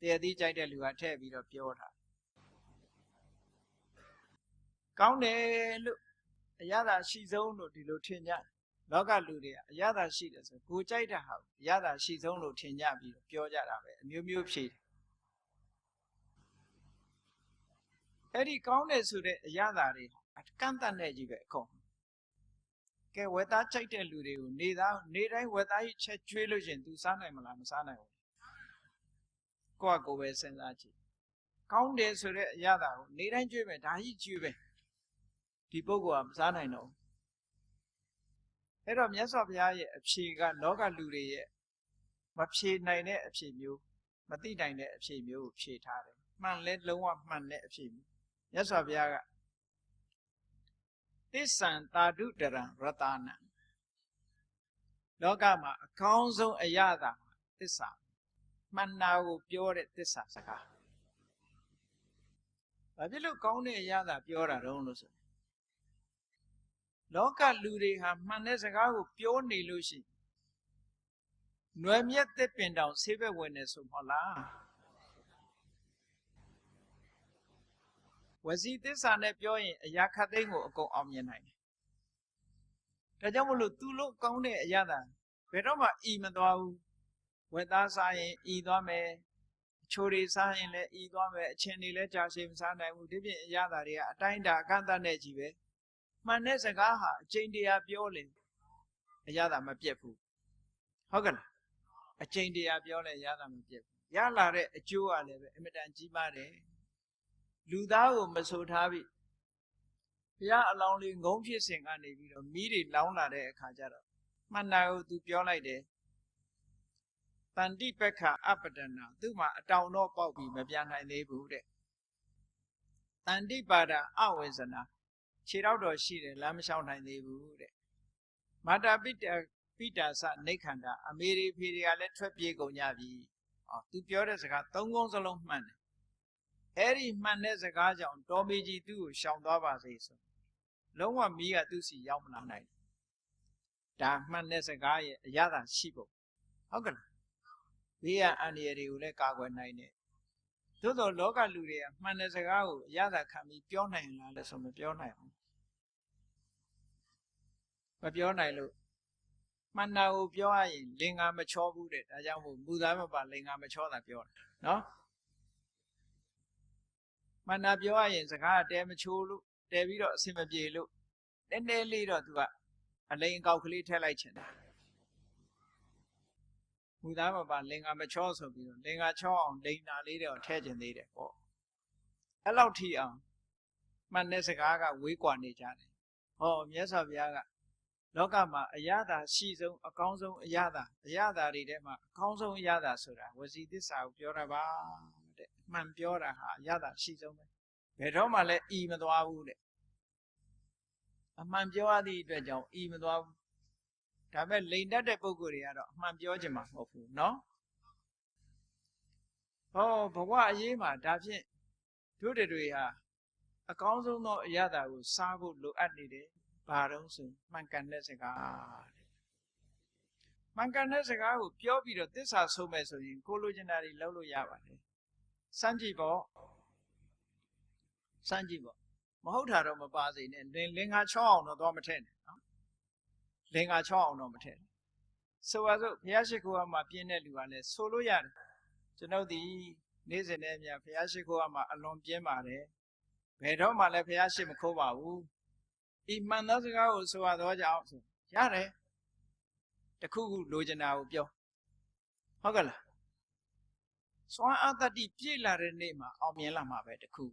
တရသီးကြိုက်တဲ့လူကထည့်ပြီးတော့ပြောတာကောင်းတယ်လို့အရသာရှိဆုံးလို့ဒီလိုထင်ကြလောကလူတွေကအရသာရှိတယ်ဆိုကိုကြိုက်တာဟာအရသာရှိဆုံးလို့ထင်ကြပြီးတော့ပြောကြတာပဲအမျိုးမျိုးဖြေအဲ့ဒီကောင်းတယ်ဆိုတဲ့အရသာတွေကန့်တတ်နေကြီးပဲအကုန်ကဲဝက်သားကြိုက်တဲ့လူတွေကိုနေတိုင်းဝက်သားကြီးချက်ကျွေးလို့ရှင်သူစားနိုင်မလားမစားနိုင်ဘူးကိုယ့်ကိုယ်ပဲစဉ်းစားကြည့်ကောင်းတယ်ဆိုတဲ့အရသာကိုနေတိုင်းကျွေးမယ်ဒါကြီးကျွေးပဲဒီပုဂ္ဂိုလ်ကမစားနိုင်တော့အဲ့တော့မြတ်စွာဘုရားရဲ့အဖြေကလောကလူတွေရဲ့မဖြေနိုင်တဲ့အဖြေမျိုးမသိနိုင်တဲ့အဖြေမျိုးကိုဖြေထားတယ်မှန်လဲလုံးဝမှန်တဲ့အဖြေမျိုးမြတ်စွာဘုရားကသစ္ဆံတာဓုတရံရတနာလောကမှာအကောင်းဆုံးအရသာသစ္စာမှန်တာကိုပြောတဲ့သစ္စာစကားဘာဖြစ်လို့ကောင်းတဲ့အရသာပြောတာတုံးလို့ဆို လောကလူတွေဟာမှန်တဲ့စကားကိုပြောနေလို့ရှိရင်နွယ်မြတ်သက်ပင်တောင်ဆေးဘက်ဝင်နေဆိုမဟုတ်လားဝစီသစ္စာနဲ့ပြောရင်အရာခတ်သိမ်းကိုအကုန်အောင်မြင်နိုင်တယ်ဒါကြောင့်မလို့သူလို့ကောင်းတဲ့အရာသာဘယ်တော့မှဤမသွားဘူးဝက်သားစားရင်ဤသွားမယ်အချိုတွေစားရင်လည်းဤသွားမယ်အချင်းတွေလည်းကြာရှည်မစားနိုင်ဘူးဒီပြင်အရာသာတွေကအတိုင်းတာအကန့်အသတ်နဲ့ကြီးပဲမှန်တဲ့စကားဟာအကျင့်တရားပြောလေအရာသာမပြတ်ဘူးဟုတ်ကဲ့လားအကျင့်တရားပြောလေအရာသာမပြတ်ဘူးရလာတဲ့အကျိုးကလည်းပဲအမြဲတမ်းကြီးမားတယ်လူသားကိုမဆိုထားပြီဘုရားအလောင်းလေးငုံဖြစ်စဉ်ကနေပြီးတော့မီးတွေလောင်းလာတဲ့အခါကျတော့မှန်တာကိုသူပြောလိုက်တယ်တန်တိပက္ခအပဒနာသူ့မှာအတောင်တော့ပေါက်ပြီးမပြန်နိုင်သေးဘူးတဲ့တန်တိပါဒအဝေဇနာခြေတော့တော်ရှိတယ်လမ်းမလျှောက်နိုင်သေးဘူးတဲ့မာတာပိတာစနိခန္ဓာအမေရိဖေတွေကလည်းထွက်ပြေးကုန်ကြပြီသူပြောတဲ့စကားသုံးခုစလုံးမှန်တယ်အဲ့ဒီမှန်တဲ့စကားကြောင့်တော်မေကြီးသူ့ကိုရှောင်သွားပါစေဆိုလုံးဝမီးကသူ့စီရောက်မလာနိုင်ဒါမှန်တဲ့စကားရဲ့အရသာရှိဖို့ဟုတ်ကဲ့လားဘေးကအန္တရာယ်တွေကိုလည်းကာကွယ်နိုင်တယ်သို့သောလောကလူတွေကမှန်တဲ့စကားကိုအရသာခံပြီးပြောနိုင်လားလဲဆိုမပြောနိုင်ဘူးမပြောနိုင်လို့မှန်တာကိုပြောရရင်လင်္ကာမချောဘူးတဲ့ဒါကြောင့်မို့မူသားမပါလင်္ကာမချောတာပြောတာနော်မှန်တာပြောရရင်စကားတဲမချိုးလို့တဲပြီးတော့အဆင်မပြေလို့နည်းနည်းလေးတော့သူကအလိန်အကောက်ကလေးထည့်လိုက်ချင်တာမူသားမပါလင်္ကာမချောဆိုပြီးတော့လင်္ကာချောအောင်လိန်နာလေးတော့ထည့်ချင်သေးတယ်ပေါ့အဲ့လောက်ထိအောင်မှန်တဲ့စကားကဝေးကွာနေကြတယ်ဟောမြတ်စွာဘုရားကလောကမှာအရသာရှိဆုံးအကောင်းဆုံးအရသာတွေထဲမှာအကောင်းဆုံးအရသာဆိုတာဝစီသစ္စာကိုပြောတာပါတဲ့မှန်ပြောတာဟာအရသာရှိဆုံးပဲဘယ်တော့မှလည်းဤမသွားဘူးတဲ့အမှန်ပြောရသည့်အတွက်ကြောင့်ဤမသွားဘူးဒါပေမဲ့လိန်တတ်တဲ့ပုဂ္ဂိုလ်တွေကတော့အမှန်ပြောချင်မှာမဟုတ်ဘူးเนาะဟောဘဝအရေးမှာဒါဖြင့်တို့တွေဟာအကောင်းဆုံးသောအရသာကိုစားဖို့လိုအပ်နေတယ်ဘာတော့ဆိုမှန်ကန်တဲ့စကားမှန်ကန်တဲ့စကားကိုပြောပြီးတော့သစ္စာဆုံးမဲ့ဆိုရင်ကိုလိုချင်တာတွေလုပ်လို့ရပါတယ်စမ်းကြည့်ပေါ့မဟုတ်တာတော့မပါစေနဲ့လင်္ကာချောအောင်တော့သွားမထည့်နဲ့နော်လင်္ကာချောအောင်တော့မထည့်ဆိုပါစို့ဘုရားရှိခိုးမှာပြင်းတဲ့လူကလည်းဆိုလို့ရတယ်ကျွန်ုပ်ဒီနေ့စဉ်နဲ့အမျှဘုရားရှိခိုးမှာအလွန်ပြင်းပါတယ်ဘယ်တော့မှလည်းဘုရားရှိမခိုးပါဘူးဤမှန်သောစကားကိုဆိုရတော့ကြောင်းဆိုရတယ်တခုခုလိုချင်တာကိုပြောဟုတ်ကဲ့လားစွမ်းအားတတ္တိပြည့်လာတဲ့နေ့မှာအောင်မြင်လာမှာပဲတခု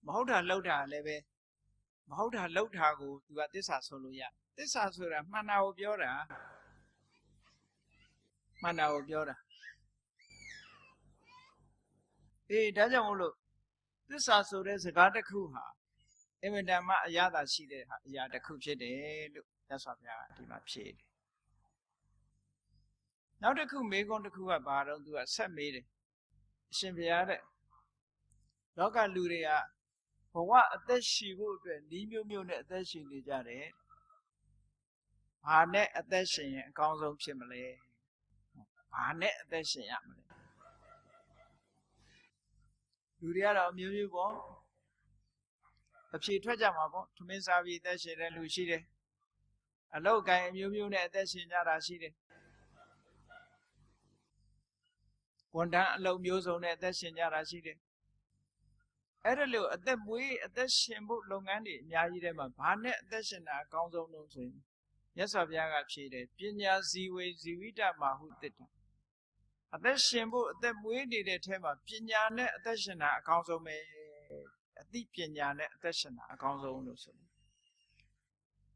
မဟုတ်တာလှုပ်တာလည်းပဲမဟုတ်တာလှုပ်တာကိုသူကသစ္စာဆိုလို့ရသစ္စာဆိုတာမှန်တာကိုပြောတာမှန်တာကိုပြောတာဒါကြောင့်မို့လို့သစ္စာဆိုတဲ့စကားတစ်ခုဟာအင်မတန်မှအရသာရှိတဲ့အရာတစ်ခုဖြစ်တယ်လို့မြတ်စွာဘုရားကဒီမှာဖြေတယ်နောက်တစ်ခုမေးခွန်းတစ်ခုကဘာတော့သူကဆက်မေးတယ်အရှင်ဘုရားတဲ့လောကလူတွေကဘဝအသက်ရှိဖို့အတွက်ဤမျိုးမျိုးနဲ့အသက်ရှင်နေကြတယ်ဘာနဲ့အသက်ရှင်ရင်အကောင်းဆုံးဖြစ်မလဲဘာနဲ့အသက်ရှင်ရမလဲလူတွေကတော့အမျိုးမျိုးပေါ့အဖြေထွက်ကြမှာပေါ့ထမင်းစားပြီးအသက်ရှင်တဲ့လူရှိတယ်အလောက်ကိုင်းအမျိုးမျိုးနဲ့အသက်ရှင်ကြတာရှိတယ်ဝန်ထမ်းအလုပ်မျိုးစုံနဲ့အသက်ရှင်ကြတာရှိတယ်အဲ့ဒါလို့အသက်မွေးအသက်ရှင်ဖို့လုပ်ငန်းတွေအများကြီးထဲမှာဘာနဲ့အသက်ရှင်တာအကောင်းဆုံးလို့ဆိုရင်မြတ်စွာဘုရားကဖြေတယ်ပညာဇီဝေဇီဝိတမဟုတ္တအသက်ရှင်ဖို့အသက်မွေးနေတဲ့ထဲမှာပညာနဲ့အသက်ရှင်တာအကောင်းဆုံးပဲအသိပညာနဲ့အသက်ရှင်တာအကောင်းဆုံးလို့ဆိုတယ်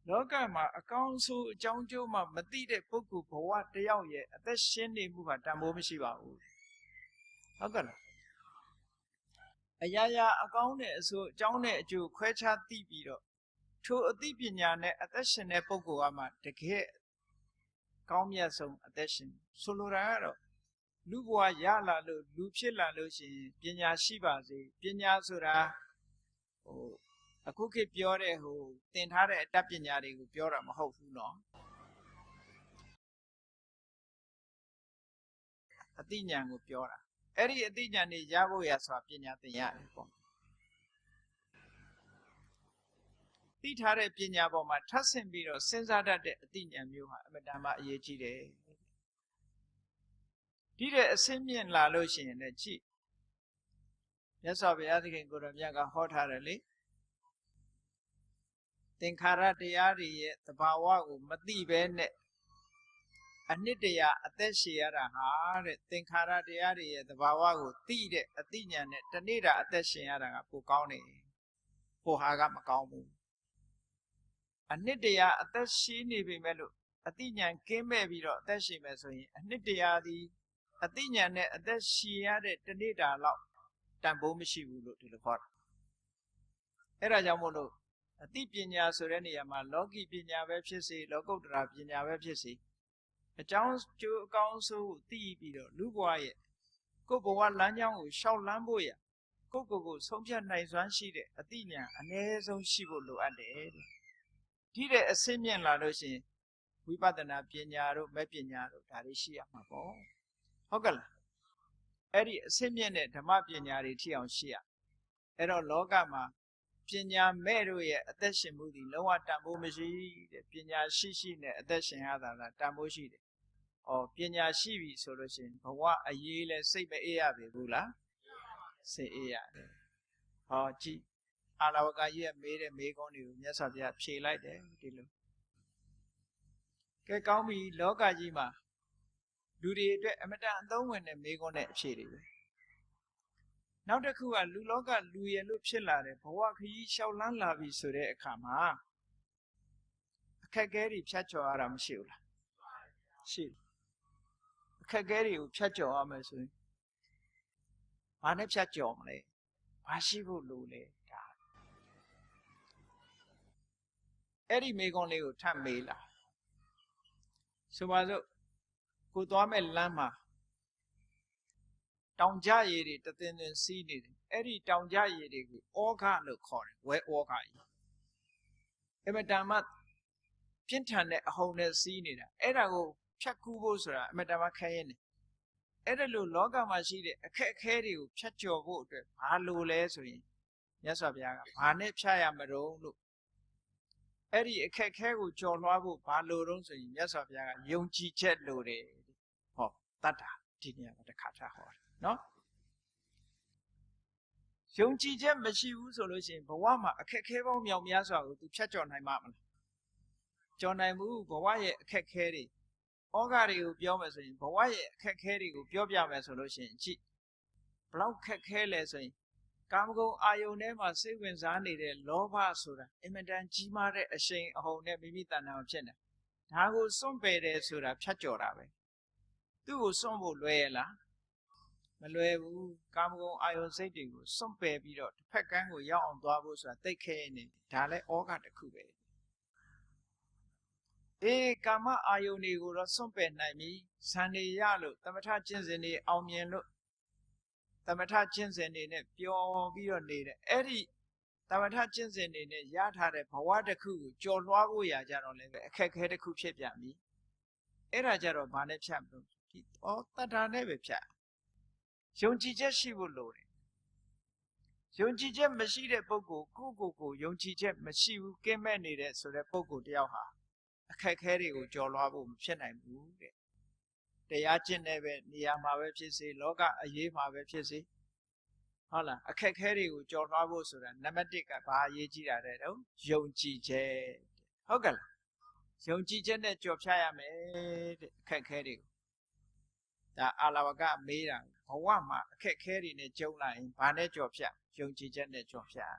လောကမှာအကောင်းဆုံးအကြောင်းကျိုးမှမသိတဲ့ပုဂ္ဂိုလ်ဘဝတယောက်ရဲ့အသက်ရှင်နေမှုဟာတန်ဖိုးမရှိပါဘူးဟုတ်ကဲ့လားအရာရာအကောင်းတဲ့အဆိုအကြောင်းနဲ့အကျိုးခွဲခြားသိပြီးတော့ထိုအသိပညာနဲ့အသက်ရှင်တဲ့ပုဂ္ဂိုလ်ကမှတကယ်ကောင်းမြတ်ဆုံးအသက်ရှင်ဆိုလိုတာကတော့လူဘဝရလာလို့လူဖြစ်လာလို့ရှိရင်ပညာရှိပါစေပညာဆိုတာ အခုခေတ်ပြောတဲ့ဟိုသင်ထားတဲ့အတတ်ပညာတွေကိုပြောတာမဟုတ်ဘူးနော်အသိဉာဏ်ကိုပြောတာအဲ့ဒီအသိဉာဏ်တွေရဖို့ရဆိုတာပညာသင်ရတယ်ပေါ့သိထားတဲ့ပညာပေါ်မှာထပ်ဆင့်ပြီးတော့စဉ်းစားတတ်တဲ့အသိဉာဏ်မျိုးဟာအမတန်မှအရေးကြီးတယ်ဒီတဲ့အစင်းမြင့်လာလို့ရှိရင်လည်းကြည့်မြတ်စွာဘုရားသခင်ကိုယ်တော်မြတ်ကဟောထားတယ်လေသင်္ခါရတရားတွေရဲ့သဘာဝကိုမသိဘဲနဲ့အနှစ်တရာအသက်ရှည်ရတာဟာတဲ့သင်္ခါရတရားတွေရဲ့သဘာဝကိုသိတဲ့အသိဉာဏ်နဲ့တနေ့တာအသက်ရှင်ရတာကပိုကောင်းတယ်ဟိုဟာကမကောင်းဘူးအနှစ်တရာအသက်ရှည်နေပြီမဲ့လို့အသိဉာဏ်ကင်းမဲ့ပြီးတော့အသက်ရှင်မယ်ဆိုရင်အနှစ်တရာဒီအသိဉာဏ်နဲ့အသက်ရှည်ရတဲ့တနေ့တာလောက်တန်ဖိုးမရှိဘူးလို့ဒီလိုခေါ်တာအဲ့ဒါကြောင့်မို့လို့အသိပညာဆိုတဲ့နေရာမှာလောကီပညာပဲဖြစ်စေလောကုတ္တရာပညာပဲဖြစ်စေအကြောင်းကျိုးအကောင်းဆုံးကိုသိပြီးတော့လူဘဝရဲ့ကိုယ်ဘဝလမ်းကြောင်းကိုရှောက်လန်းဖို့ရကိုယ့်ကိုယ်ဆုံးဖြတ်နိုင်စွမ်းရှိတဲ့အသိဉာဏ်အနည်းဆုံးရှိဖို့လိုအပ်တယ်ဒီတဲ့အစင်းမြင့်လာလို့ရှိရင်ဝိပဿနာပညာတို့မဲ့ပညာတို့ဒါတွေရှိရမှာပေါ့ဟုတ်ကဲ့လားအဲ့ဒီအစင်းမြင့်တဲ့ဓမ္မပညာတွေထိအောင်ရှိရအဲ့တော့လောကမှာပညာမဲ့တို့ရဲ့အသက်ရှင်မှုဒီလုံးဝတန်ဖိုးမရှိတဲ့ပညာရှိနဲ့အသက်ရှင်ရတာလားတန်ဖိုးရှိတယ်။ဩပညာရှိပြီဆိုလို့ရှိရင်ဘဝအရေးလဲစိတ်မအေးရပြီဘူးလား။စိတ်အေးရတယ်။ဟောကြည့်အာလဝကကြီးရဲ့မေးတဲ့မေးခွန်းတွေကိုမြတ်စွာဘုရားဖြေလိုက်တယ်ဒီလို။ကဲကောင်းပြီလောကကြီးမှာလူတွေအတွက်အမတန်အသုံးဝင်တဲ့မေးခွန်းနဲ့အဖြေတွေပဲ။နောက်တစ်ခုကလူလောကလူရယ်လို့ဖြစ်လာတယ်ဘဝခရီးလျှောက်လန်းလာပြီဆိုတဲ့အခါမှာအခက်အခဲတွေဖြတ်ကျော်ရတာမရှိဘူးလားရှိအခက်အခဲတွေကိုဖြတ်ကျော်ရမယ်ဆိုရင်ဘာနဲ့ဖြတ်ကျော်မလဲဘာရှိဖို့လိုလဲဒါအဲ့ဒီမိကုံးလေးကိုထပ်မေးလာဆိုပါစို့ကိုသွားမဲ့လမ်းမှာတောင်ကြရည်တွေတသင်သင်စီးနေတယ်အဲ့ဒီတောင်ကြရည်တွေကိုဩဃလို့ခေါ်တယ်ဝဲဩဃကြီးအမတန်မှပြင်းထန်တဲ့အဟုန်နဲ့စီးနေတာအဲ့ဒါကိုဖြတ်ကူးဖို့ဆိုတာအမတန်မှခဲရင်တယ်အဲ့ဒါလို့လောကမှာရှိတဲ့အခက်အခဲတွေကိုဖြတ်ကျော်ဖို့အတွက်ဘာလို့လဲဆိုရင်မြတ်စွာဘုရားကဘာနဲ့ဖြတ်ရမလို့လို့အဲ့ဒီအခက်အခဲကိုကျော်လွှားဖို့ဘာလို့တော့ဆိုရင်မြတ်စွာဘုရားကယုံကြည်ချက်လိုတယ်ဟောတတ်တာဒီနေရာမှာတစ်ခါထားဟောနော်ယုံကြည်ချက်မရှိဘူးဆိုလို့ရှိရင်ဘဝမှာအခက်အခဲပေါင်းမြောက်များစွာကိုသူဖြတ်ကျော်နိုင်မှာမလားကျော်နိုင်မှုဘဝရဲ့အခက်အခဲတွေဩဃတွေကိုပြောမယ်ဆိုရင်ဘဝရဲ့အခက်အခဲတွေကိုပြောပြမယ်ဆိုလို့ရှိရင်ကြည့်ဘလောက်ခက်ခဲလဲဆိုရင်ကာမဂုဏ်အာယုန်ထဲမှာစိတ်ဝင်စားနေတဲ့လောဘဆိုတာအင်မတန်ကြီးမားတဲ့အရှိန်အဟုန်နဲ့မိမိတဏ္ဍာမှာဖြစ်နေဒါကိုစွန့်ပယ်တယ်ဆိုတာဖြတ်ကျော်တာပဲသူ့ကိုစွန့်ဖို့လွယ်ရလားမလွယ်ဘူးကာမဂုဏ်အာယုန်စိတ်တွေကိုစွန့်ပယ်ပြီးတော့တစ်ဖက်ကန်းကိုရောက်အောင်သွားဖို့ဆိုတာသိခဲနေဒါလည်းဩဃတစ်ခုပဲအေးကာမအာယုန်တွေကိုတော့စွန့်ပယ်နိုင်ပြီဇန်နေရလို့သမထကျင့်စဉ်တွေအောင်မြင်လို့သမထကျင့်စဉ်တွေနဲ့ပျော်ပြီးတော့နေတယ်အဲ့ဒီသမထကျင့်စဉ်တွေနဲ့ရထားတဲ့ဘဝတစ်ခုကိုကြော်လွှားဖို့ရကြတော့လည်းပဲအခက်အခဲတစ်ခုဖြစ်ပြန်ပြီအဲ့ဒါကြတော့ဘာနဲ့ဖြတ်မလို့ဒီတတ္ထာနဲ့ပဲဖြတ်ယုံကြည်ချက်ရှိဖို့လိုတယ်ယုံကြည်ချက်မရှိတဲ့ပုဂ္ဂိုလ်ကိုယုံကြည်ချက်မရှိဘူးကင်းမဲ့နေတဲ့ဆိုတဲ့ပုဂ္ဂိုလ်တယောက်ဟာအခက်အခဲတွေကိုကြော်လွှားဖို့မဖြစ်နိုင်ဘူးတဲ့တရားကျင့်တဲ့ပဲနေရာမှာပဲဖြစ်စေလောကအရေးမှာပဲဖြစ်စေဟုတ်လားအခက်အခဲတွေကိုကြော်လွှားဖို့ဆိုတာနံပါတ်1ကဘာအရေးကြီးတာလဲတော့ယုံကြည်ချက်ဟုတ်ကဲ့လားယုံကြည်ချက်နဲ့ကြော်ဖြတ်ရမယ်တဲ့အခက်အခဲတွေကိုဒါအာလဝကမေးတာဘဝမှာအခက်အခဲတွေနဲ့ကြုံလာရင်ဘာနဲ့ကြော်ဖြတ်ယုံကြည်ချက်နဲ့ကြော်ဖြတ်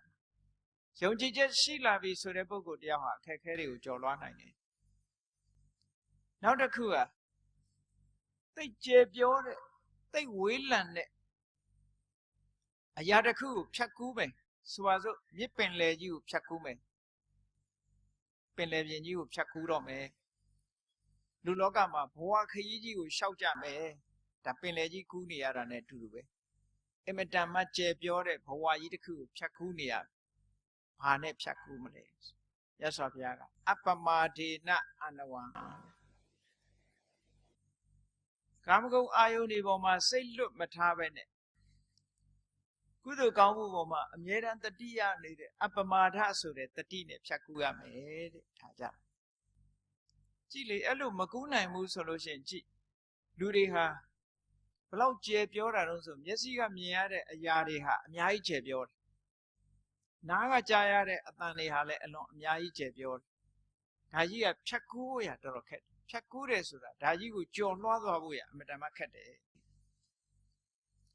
ယုံကြည်ချက်ရှိလာပြီဆိုတဲ့ပုဂ္ဂိုလ်တယောက်ဟာအခက်အခဲတွေကိုကြော်လွှားနိုင်တယ်နောက်တစ်ခုကသိကျေပြောတဲ့သိဝေးလံတဲ့အရာတစ်ခုကိုဖြတ်ကူးမယ်ဆိုပါစို့မြစ်ပင်လယ်ကြီးကိုဖြတ်ကူးမယ်ပင်လယ်ပြင်ကြီးကိုဖြတ်ကူးတော့မယ်လူလောကမှာဘဝခရီးကြီးကိုရှောက်ကြမယ်ဒါပင်လယ်ကြီးကူးနေရတာနဲ့အတူတူပဲအမတန်မှကျေပြောတဲ့ဘဝကြီးတစ်ခုကိုဖြတ်ကူးနေရ ဘာနဲ့ဖြတ်ကူးမလဲရသော်ဘုရားကအပ္ပမာဒေနအနဝံကာမဂုဏ်အာယုန်ဒီပေါ်မှာစိတ်လွတ်မထားပဲနဲ့ကုသိုလ်ကောင်းမှုပေါ်မှာအမြဲတမ်းတတိယနေတဲ့အပ္ပမာဒဆိုတဲ့တတိနဲ့ဖြတ်ကူးရမယ်တဲ့ဒါကြောင့်ကြည့်လေအဲ့လိုမကူးနိုင်ဘူးဆိုလို့ရှိရင်ကြည့်လူတွေဟာဘလောက်ကျယ်ပြောတာတော့ဆိုမျက်စိကမြင်ရတဲ့အရာတွေဟာအများကြီးကျယ်ပြောတယ်နားကကြားရတဲ့အသံတွေဟာလည်းအလွန်အများကြီးကျယ်ပြောတယ်ဒါကြီးကဖြတ်ကူးရတော်တော်ခက်တယ်ဖြတ်ကူးတယ်ဆိုတာဒါကြီးကိုကြော်လွှားသွားဖို့ရအမှန်တမ်းခက်တယ်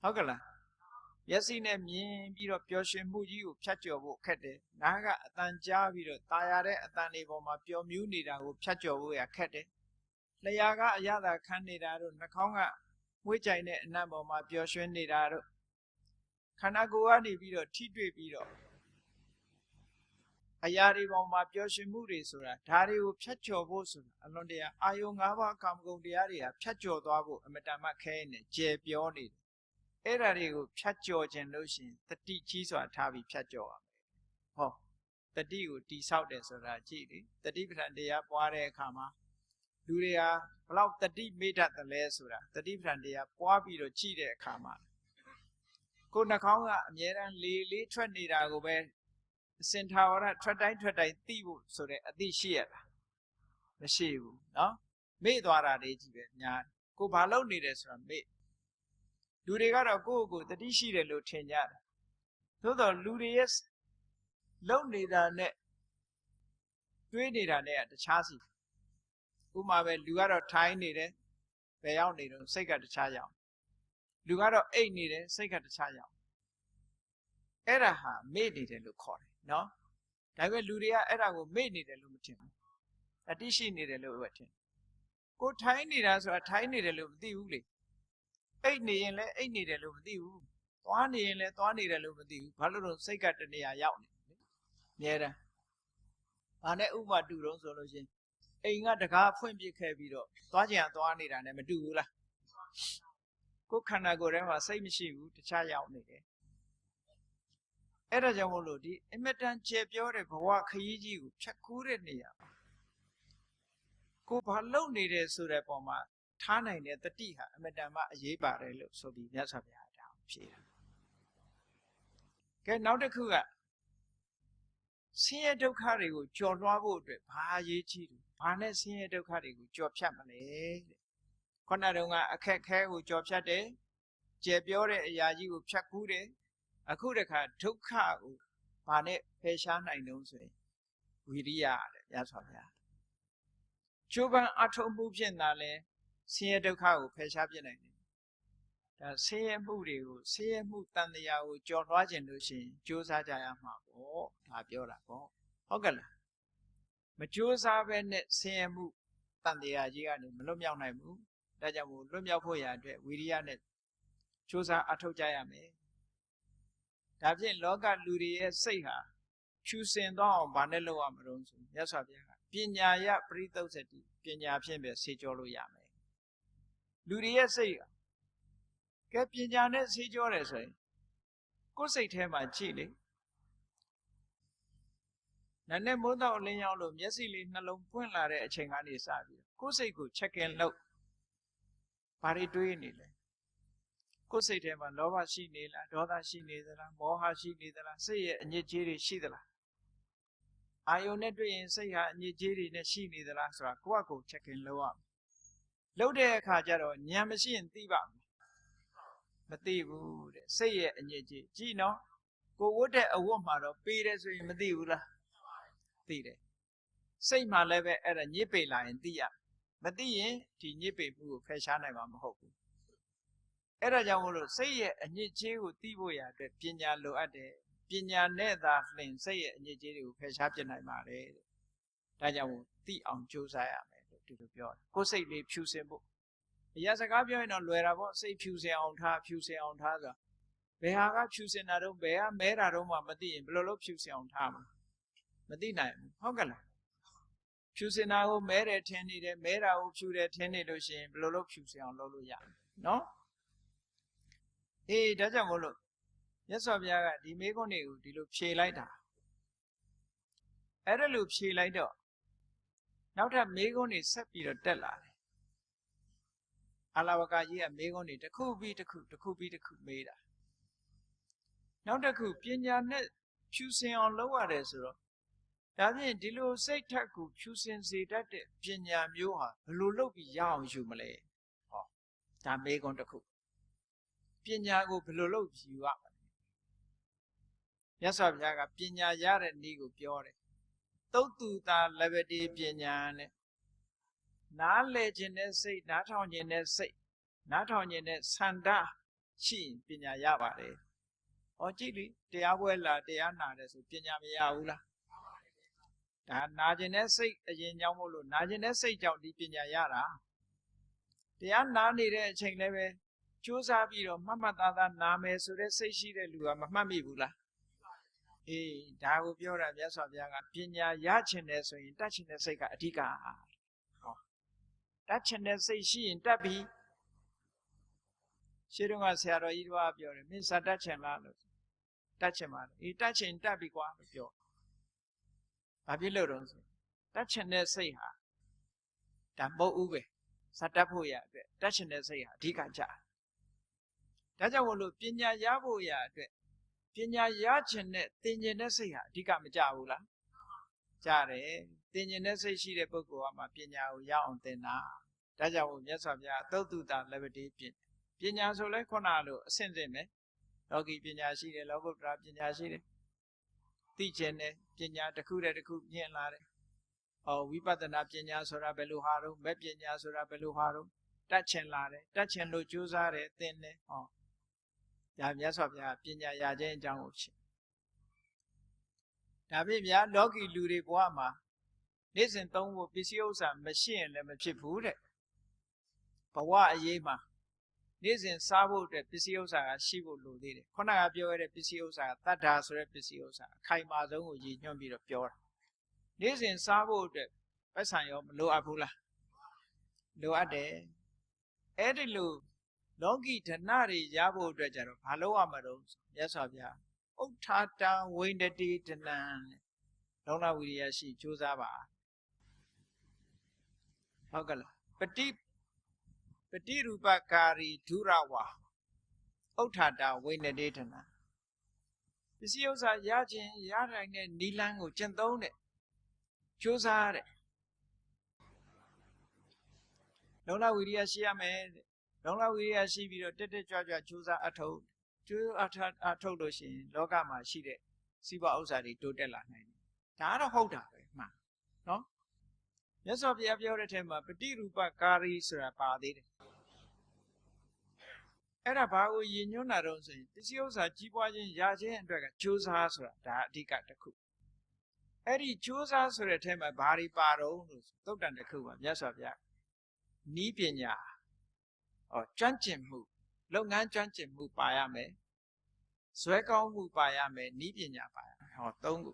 ဟုတ်ကလားမျက်စိနဲ့မြင်ပြီးတော့ပျော်ရွှင်မှုကြီးကိုဖြတ်ကျော်ဖို့ခက်တယ်နားကအသံကြားပြီးတော့ตาရတဲ့အသံတွေပေါ်မှာပျော်မြူးနေတာကိုဖြတ်ကျော်ဖို့ရခက်တယ်လျှာကအရသာခံနေတာတို့နှာခေါင်းကမွေးကြိုင်တဲ့အနံ့ပေါ်မှာပျော်ရွှင်နေတာတို့ခန္ဓာကိုယ်ကနေပြီးတော့ထိတွေ့ပြီးတော့အရာတွေပေါ်မှာပျော်ရွှင်မှုတွေဆိုတာဒါတွေကိုဖြတ်ကျော်ဖို့ဆိုတာအလွန်တရာအာယုံ၅ပါးကာမဂုဏ်တရားတွေဟာဖြတ်ကျော်သွားဖို့အမတန်မှခဲနေကျယ်ပြောနေတယ်အဲ့ဒါတွေကိုဖြတ်ကျော်ခြင်းလို့ရှိရင်တတိကြီးစွာထားပြီးဖြတ်ကျော်ရမယ်ဟောတတိကိုတိဆောက်တယ်ဆိုတာကြည့်လေတတိပဋ္ဌာန်တရားပွားတဲ့အခါမှာလူတွေဟာဘလောက်တတိမေတ္တတလဲဆိုတာတတိပဋ္ဌာန်တရားပွားပြီးတော့ကြည့်တဲ့အခါမှာကိုယ်နှာခေါင်းကအမြဲတမ်းလေးထွက်နေတာကိုပဲအစင်ထာဝရထွက်တိုင်းသိဖို့ဆိုတဲ့အသိရှိရတာမရှိဘူးเนาะမေ့သွားတာတွေကြီးပဲများကိုဘာလုပ်နေတယ်ဆိုတာမေ့လူတွေကတော့ကိုယ့်ကိုယ်တတိရှိတယ်လို့ထင်ကြတယ်သို့တော့လူတွေရဲ့လုပ်နေတာနဲ့တွေးနေတာနဲ့တခြားစီဥမာပဲလူကတော့ထိုင်းနေတယ်ဘယ်ရောက်နေတော့စိတ်ကတခြားရောက်လူကတော့အိတ်နေတယ်စိတ်ကတခြားရောက်အဲ့ဒါဟာမေ့နေတယ်လို့ခေါ်တယ်နော်ဒါပေမဲ့လူတွေကအဲ့ဒါကိုမေ့နေတယ်လို့မထင်ဘူးအတိရှိနေတယ်လို့ပဲထင်ကိုထိုင်းနေတာဆိုတာထိုင်းနေတယ်လို့မသိဘူးလေအိတ်နေရင်လည်းအိတ်နေတယ်လို့မသိဘူးသွားနေရင်လည်းသွားနေတယ်လို့မသိဘူးဘာလို့လဲစိတ်ကတနေရာရောက်နေတယ်အများတန်းဘာနဲ့ဥပမာတူတော့ဆိုလို့ရှိရင်အိမ်ကတကားဖွင့်ပြခဲ့ပြီးတော့သွားကြံသွားနေတာနဲ့မတူဘူးလားကိုခန္ဓာကိုယ်ထဲမှာစိတ်မရှိဘူးတခြားရောက်နေတယ်အဲ့ဒါကြောင့်မို့လို့ဒီအမတန်ကျယ်ပြောတဲ့ဘဝခရီးကြီးကိုဖြတ်ကူးတဲ့နေရာကိုဘာလုပ်နေတယ်ဆိုတဲ့ပုံမှာထားနိုင်တဲ့တတိဟာအမတန်မှအရေးပါတယ်လို့ဆိုပြီးမြတ်စွာဘုရားတောင်းဖြေတာကဲနောက်တစ်ခုကဆင်းရဲဒုက္ခတွေကိုကျော်လွှားဖို့အတွက်ဘာအရေးကြီးတယ်ဘာနဲ့ဆင်းရဲဒုက္ခတွေကိုကျော်ဖြတ်မလဲတဲ့ခုနတုန်းကအခက်ခဲကိုကျော်ဖြတ်တယ်ကျယ်ပြောတဲ့အရာကြီးကိုဖြတ်ကူးတယ်အခုတခါဒုက္ခကိုဘာနဲ့ဖယ်ရှားနိုင်တုံးဆိုရင်ဝိရိယတဲ့ရသော်ဗျာကျိုးပန်းအထုံးမှုဖြင့်သာလဲဆင်းရဲဒုက္ခကိုဖယ်ရှားပြနိုင်တယ်ဒါဆင်းရဲမှုတွေကိုဆင်းရဲမှုတန်တရားကိုကျော်လွှားခြင်းလို့ရှိရင်ကြိုးစားကြရမှာပေါ့ဒါပြောတာပေါ့ဟုတ်ကဲ့လားမကြိုးစားပဲနဲ့ဆင်းရဲမှုတန်တရားကြီးကနေမလွတ်မြောက်နိုင်ဘူးဒါကြောင့်မို့လွတ်မြောက်ဖို့ရအတွက်ဝိရိယနဲ့ကြိုးစားအထောက်ကြရမယ်ဒါဖြင့်လောကလူတွေရဲ့စိတ်ဟာဖြူစင်သွားအောင်ဘာနဲ့လုပ်ရမလို့ဆိုမြတ်စွာဘုရားကပညာယပရိသုတ်စတိပညာဖြင့်ပဲဆေးကြောလို့ရမယ်လူတွေရဲ့စိတ်ကဲပညာနဲ့ဆေးကြောတယ်ဆိုရင်ကိုယ်စိတ်ထဲမှာကြည့်လေနာနဲ့မိုးတော့လင်းရောက်လို့မျက်စိလေးနှလုံးပွင့်လာတဲ့အချိန်ကနေစပြီးကိုယ်စိတ်ကို check in လုပ်ဘာတွေတွေးနေလဲကိုယ်စိတ်ထဲမှာလောဘရှိနေလားဒေါသရှိနေသလားမောဟရှိနေသလားစိတ်ရဲ့အညစ်အကြေးတွေရှိသလားအာယုန်နဲ့တွေ့ရင်စိတ်ဟာအညစ်အကြေးတွေနဲ့ရှိနေသလားဆိုတာကိုယ့်အကို check in လုပ်ရမယ်လုပ်တဲ့အခါကျတော့ဉာဏ်မရှိရင်သိပါမသိဘူးတဲ့စိတ်ရဲ့အညစ်အကြေးကြည့်နော်ကိုဝတ်တဲ့အဝတ်မှာတော့ပေးတယ်ဆိုရင်မသိဘူးလားသိတယ်စိတ်မှာလည်းပဲအဲ့ဒါညစ်ပေလာရင်သိရမသိရင်ဒီညစ်ပေမှုကိုဖယ်ရှားနိုင်မှာမဟုတ်ဘူးအဲ့ဒါကြောင့်မို့လို့စိတ်ရဲ့အညစ်အကြေးကိုသိဖို့ရအတွက်ပညာလိုအပ်တယ်ပညာနဲ့သာလျှင်စိတ်ရဲ့အညစ်အကြေးတွေကိုဖယ်ရှားပြနိုင်ပါတယ်တဲ့ဒါကြောင့်မို့သိအောင်ကြိုးစားရမယ်လို့ဒီလိုပြောတယ်ကိုယ်စိတ်လေးဖြူစင်ဖို့အရာစကားပြောရင်တော့လွယ်တာပေါ့စိတ်ဖြူစင်အောင်ထားဆိုတာဘယ်ဟာကဖြူစင်တာတော့ဘယ်ကမဲတာတော့မှမသိရင်ဘယ်လိုလုပ်ဖြူစင်အောင်ထားမှာမသိနိုင်ဘူးဟုတ်ကဲ့လားဖြူစင်တာကိုမဲတယ်ထင်နေတယ်မဲတာကိုဖြူတယ်ထင်နေလို့ရှိရင်ဘယ်လိုလုပ်ဖြူစင်အောင်လုပ်လို့ရနော်အေးဒါကြောင့်မို့လို့မြတ်စွာဘုရားကဒီမေးခွန်းတွေကိုဒီလိုဖြေလိုက်တာ အဲ့ဒါလို့ဖြေလိုက်တော့နောက်ထပ်မေးခွန်းတွေဆက်ပြီးတော့တက်လာတယ်အာလဝကကြီးကမေးခွန်းတွေတစ်ခုပြီးတစ်ခုမေးတာနောက်တစ်ခုပညာနဲ့ဖြူစင်အောင်လုပ်ရတယ်ဆိုတော့ဒါဖြင့်ဒီလိုစိတ်ထက်ကိုဖြူစင်စေတတ်တဲ့ပညာမျိုးဟာဘယ်လိုလုပ်ပြီးရအောင်ယူမလဲဟောဒါမေးခွန်းတစ်ခုပညာကိုဘယ်လိုလုပ်ယူရမလဲမြတ်စွာဘုရားကပညာရတဲ့နည်းကိုပြောတယ်သုတ်တူတာလဘတိပညာနဲ့နားလေခြင်းနဲ့စိတ်နားထောင်ခြင်းနဲ့စိတ်နားထောင်ခြင်းနဲ့ဆန္ဒရှိရင်ပညာရပါတယ်။ဟောကြည့်လေတရားပွဲလာတရားနာတယ်ဆိုပညာမရဘူးလား။ဒါနာခြင်းနဲ့စိတ်အရင်ကြောင့်မို့လို့နာခြင်းနဲ့စိတ်ကြောင့်ဒီပညာရတာ။တရားနာနေတဲ့အချိန်လည်းပဲကြိုးစားပြီးတော့မှတ်သားနာမယ်ဆိုတဲ့စိတ်ရှိတဲ့လူကမမှတ်မိဘူးလား။အေးဒါကိုပြောတာမြတ်စွာဘုရားကပညာရခြင်းနဲ့ဆိုရင်တတ်ခြင်းနဲ့စိတ်ကအဓိကဟောတတ်ခြင်းနဲ့စိတ်ရှိရင်တတ်ပြီရှင်းတော့ဆရာတော်ကြီးတို့ကပြောတယ်မင်းစာတတ်ခြင်းလားလို့တတ်ခြင်းပါလေအေးတတ်ခြင်းတတ်ပြီကွာလို့ပြောဘာဖြစ်လို့တော့ဆိုတတ်ခြင်းနဲ့စိတ်ဟာဒါမဟုတ်ဘူးပဲစာတတ်ဖို့ရအတွက်တတ်ခြင်းနဲ့စိတ်ဟာအဓိကကြဒါကြောင့်မို့လို့ပညာရဖို့ရအတွက်ပညာရခြင်းနဲ့သင်ခြင်းနဲ့စိတ်ဟာအဓိကမကြဘူးလားကြတယ်သင်ခြင်းနဲ့စိတ်ရှိတဲ့ပုဂ္ဂိုလ်ကမှပညာကိုရအောင်သင်တာဒါကြောင့်မို့မြတ်စွာဘုရားသုတ်တုတာလဘတိပညာဆိုလဲခုနလိုအဆင့်ဆင့်ပဲလောကီပညာရှိတယ်လောကုတ္တရာပညာရှိတယ်သိခြင်းနဲ့ပညာတစ်ခုတည်းတစ်ခုမြင်လာတယ်ဝိပဿနာပညာဆိုတာဘယ်လိုဟာတော့မဲ့ပညာဆိုတာဘယ်လိုဟာတော့တတ်ခြင်းလာတယ်တတ်ခြင်းလို့ကြိုးစားတယ်သင်တယ်ဒါမြတ်စွာဘုရားပညာရခြင်းအကြောင်းကိုဖြစ်ဒါဖြင့်ဗျာလောကီလူတွေဘဝမှာနေ့စဉ်သုံးဖို့ပစ္စည်းဥစ္စာမရှိရင်လည်းမဖြစ်ဘူးတဲ့ဘဝအရေးမှာနေ့စဉ်စားဖို့အတွက်ပစ္စည်းဥစ္စာကရှိဖို့လိုသေးတယ်ခုနကပြောရတဲ့ပစ္စည်းဥစ္စာကတတ္ထာဆိုတဲ့ပစ္စည်းဥစ္စာအခိုင်မာဆုံးကိုရည်ညွှန်းပြီးတော့ပြောတာနေ့စဉ်စားဖို့အတွက်ပတ်စံရောမလိုအပ်ဘူးလားလိုအပ်တယ်အဲ့ဒီလိုလောကီဓနတွေရဖို့အတွက်ကြတော့ဘာလို့ရမှာတော့မြတ်စွာဘုရားဥဋ္ဌာတံဝိန္ဒတိဓနံလုံလဝိရိယရှိကြိုးစားပါဟုတ်ကလားပฏิရူပကာရီဒုရဝါဥဋ္ဌာတဝိန္ဒတိဓနံပစ္စည်းဥစ္စာရခြင်းရနိုင်တဲ့နိလန်းကိုကျင့်သုံးတဲ့ကြိုးစားတဲ့လုံလဝိရိယရှိရမယ်လုံလဝိရိယရှိပြီးတော့တက်ကြွကြိုးစားအထုတ်လို့ရှိရင်လောကမှာရှိတဲ့စီးပွားဥစ္စာတွေတိုးတက်လာနိုင်တယ်ဒါကတော့ဟုတ်တာပဲမှန်နော်မြတ်စွာဘုရားပြောတဲ့ထဲမှာပฏิရူပကာရီဆိုတာပါသေးတယ်အဲ့ဒါဘာကိုရည်ညွှန်းတာတော့ဆိုရင်ပစ္စည်းဥစ္စာကြီးပွားခြင်းရခြင်းအတွက်ကကြိုးစားဆိုတာဒါအဓိကတစ်ခုအဲ့ဒီကြိုးစားဆိုတဲ့ထဲမှာဘာတွေပါတော့လို့သုတ်တန်တစ်ခုပါမြတ်စွာဘုရားနီးပညာကျွမ်းကျင်မှုလုပ်ငန်းကျွမ်းကျင်မှုပါရမယ်ဇွဲကောင်းမှုပါရမယ်နီးပညာပါရမယ်သုံးခု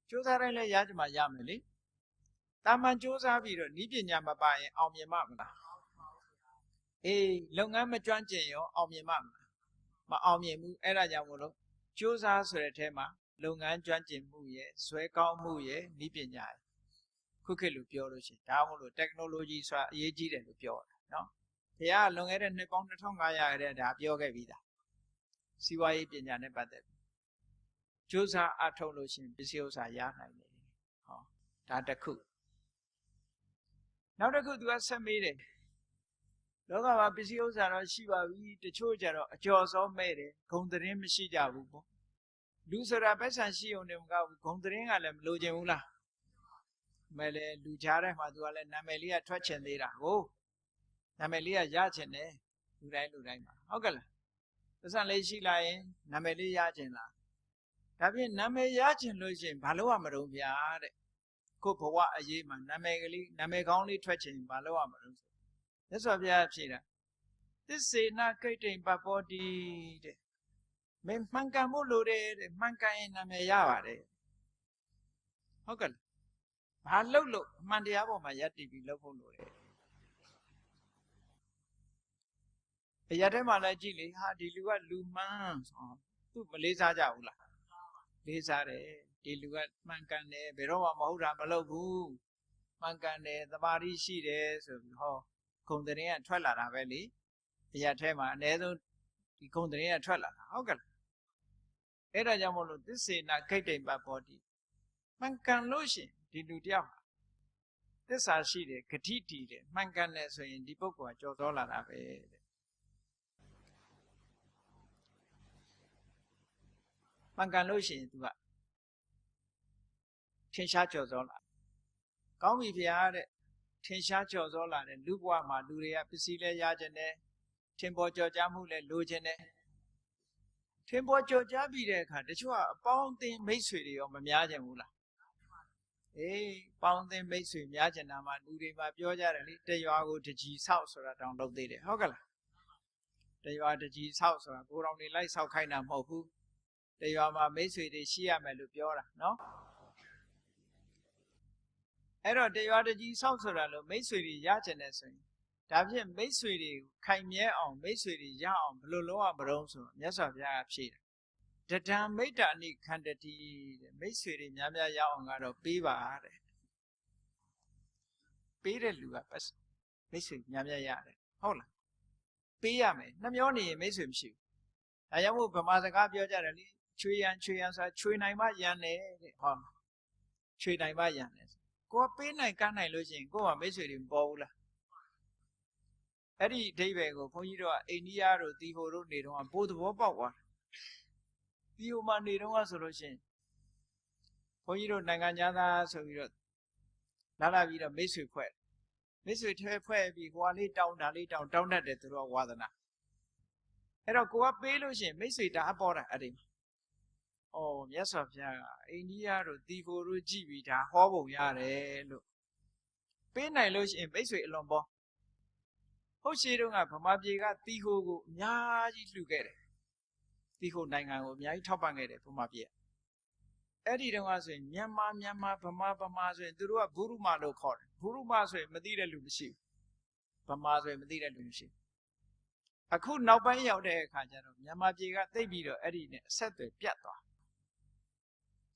ကြိုးစားတိုင်းလည်းရကြမှာရမယ်လေတာမန်ကြိုးစားပြီးတော့နီးပညာမပါရင်အောင်မြင်မှာမလားအေးလုပ်ငန်းမကျွမ်းကျင်ရောအောင်မြင်မှာမလားမအောင်မြင်ဘူးအဲ့ဒါကြောင့်မို့လို့ကြိုးစားဆိုတဲ့ထဲမှာလုပ်ငန်းကျွမ်းကျင်မှုရဲ့ဇွဲကောင်းမှုရဲ့နီးပညာရဲ့ခုခေတ်လိုပြောလို့ရှိရင်ဒါမှမဟုတ် technology ဆိုတာအရေးကြီးတယ်လို့ပြောတာနော်ဘုရားလွန်ခဲ့တဲ့နှစ်ပေါင်း2500ရတဲ့ဒါပြောခဲ့ပြီးသားစီးပွားရေးပညာနဲ့ပတ်သက်ပြီးကြိုးစားအထောက်လို့ရှိရင်ပစ္စည်းဥစ္စာရနိုင်တယ်ဒါတစ်ခုနောက်တစ်ခုသူကဆက်မေးတယ်လောကမှာပစ္စည်းဥစ္စာတော့ရှိပါပြီတချို့ကြတော့အကျော်စောမဲ့တယ်ဂုံသတင်းမရှိကြဘူးပေါ့လူဆိုတာပတ်စံရှိုံနဲ့မကဘူးဂုံသတင်းကလည်းမလိုချင်ဘူးလားမဲ့လေလူကြားထဲမှာသူကလည်းနာမည်လေးကထွက်ချင်သေးတာဟုတ်နာမည်လေးကရချင်တယ်လူတိုင်းမှာဟုတ်ကဲ့လားပတ်စံလေးရှိလာရင်နာမည်လေးရချင်လားဒါဖြင့်နာမည်ရချင်လို့ရှိရင်ဘာလို့ရမလို့ဗျာတဲ့ကိုဘဝအရေးမှာနာမည်ကောင်းလေးထွက်ချင်ဘာလို့ရမလို့မြတ်စွာဘုရားဖြေတာသစ္စေနကိတ္တိပပောတိတဲ့မင်းမှန်ကန်ဖို့လိုတယ်တဲ့မှန်ကန်ရင်နာမည်ရပါတယ်ဟုတ်ကဲ့ဘာလို့အမှန်တရားပေါ်မှာယက်တည်ပြီးလုပ်ဖို့လိုတယ်အရာထဲမှာလည်းကြည့်လေဟာဒီလူကလူမှန်းသူမလေးစားကြဘူးလားလေးစားတယ် ဒီလူကမှန်ကန်တယ်ဘယ်တော့မှမဟုတ်တာမလုပ်ဘူးမှန်ကန်တယ်သမာဓိရှိတယ်ဆိုပြီးဟောဂုဏ်သတင်းကထွက်လာတာပဲလေအရာထဲမှာအ ਨੇ ဆုံးဒီဂုဏ်သတင်းကထွက်လာတာဟုတ်ကဲ့အဲ့ဒါကြောင့်မို့လို့သစ္စေနာခိတ္တိပဘောတိမှန်ကန်လို့ရှိရင်ဒီလူတယောက်သစ္စာရှိတယ်ဂတိတည်တယ်မှန်ကန်တယ်ဆိုရင်ဒီပုဂ္ဂိုလ်ကကြော်သောလာတာပဲတဲ့မှန်ကန်လို့ရှိရင် तू ကထင်ရှားကြော်သောလာကောင်းပြီဗျာတဲ့ထင်ရှားကြော်သောလာတဲ့လူဘဝမှာလူတွေကပစ္စည်းလဲရခြင်းနဲ့ထင်ပေါ်ကြော်ကြားမှုလဲလိုခြင်းနဲ့ထင်ပေါ်ကြော်ကြားပြီးတဲ့အခါတချို့ကအပေါင်းအသင်းမိတ်ဆွေတွေရောမများကြဘူးလားအေးပေါင်းအသင်းမိတ်ဆွေများကြတာမှလူတွေမှာပြောကြတယ်လေတရွာကိုတကြီးဆောက်ဆိုတာတောင်လုပ်သေးတယ်ဟုတ်ကဲ့လားတရွာတကြီးဆောက်ဆိုတာကိုတော်တွေလိုက်ဆောက်ခိုင်းတာမဟုတ်ဘူးတရွာမှာမိတ်ဆွေတွေရှိရမယ်လို့ပြောတာနော်အဲ့တော့တရွာတကြီးဆောက်ဆိုတာလို့မိတ်ဆွေတွေရကြတယ်ဆိုရင်ဒါဖြင့်မိတ်ဆွေတွေခိုင်မြဲအောင်မိတ်ဆွေတွေရအောင်ဘယ်လိုလုပ်ရမလို့ဆိုတော့မြတ်စွာဘုရားကဖြေတာတဒံမိတ္တာနိခန္တတိတဲ့မိတ်ဆွေတွေများများရအောင်ကတော့ပေးပါတဲ့ပေးတဲ့လူကပတ်မိတ်ဆွေများများရတယ်ဟုတ်လားပေးရမယ်နှမျောနေရင်မိတ်ဆွေမရှိဘူးဒါကြောင့်မို့ဗမာစကားပြောကြတယ်လေချွေရန်ဆိုတာချွေနိုင်မှရန်တယ်တဲ့ဟောချွေနိုင်မှရန်တယ်ကိုကပေးနိုင်ကမ်းနိုင်လို့ရှိရင်ကိုကမိတ်ဆွေတွေမပေါ်ဘူးလားအဲ့ဒီအဓိပ္ပာယ်ကိုဘုန်းကြီးတို့ကအိန္ဒိယတို့တီဟိုတို့နေတော့ပိုးသဘောပေါက်သွားတီဟိုမှာနေတော့ဆိုလို့ရှိရင်ဘုန်းကြီးတို့နိုင်ငံသားဆိုပြီးတော့လာပြီးတော့မိတ်ဆွေဖွဲ့မိတ်ဆွေထဲဖွဲ့ပြီးဟိုကလေးတောင်းတာလေးတောင်းတတ်တယ်သူတို့ဝါသနာအဲ့တော့ကိုကပေးလို့ရှိရင်မိတ်ဆွေတအားပေါ်တာအဲ့ဒီမှာအော်မြတ်စွာဘုရားကအိန္ဒိယတို့တီဟိုတို့ကြည်ပြီးဒါဟောပုံရတယ်လို့ပေးနိုင်လို့ရှိရင်မိတ်ဆွေအလွန်ပေါ်ဟုတ်ရှိတော့ကဗမာပြည်ကတီဟိုကိုအများကြီးလှူခဲ့တယ်တီဟိုနိုင်ငံကိုအများကြီးထောက်ပံ့ခဲ့တယ်ဗမာပြည်အဲ့ဒီတုန်းကဆိုရင်မြန်မာဗမာဆိုရင်သူတို့ကဘုရုမာလို့ခေါ်တယ်ဘုရုမာဆိုရင်မသိတဲ့လူမရှိဘူးဗမာဆိုရင်မသိတဲ့လူမရှိဘူးအခုနောက်ပိုင်းရောက်တဲ့အခါကျတော့မြန်မာပြည်ကသိပြီးတော့အဲ့ဒီနဲ့အဆက်အသွယ်ပြတ်သွား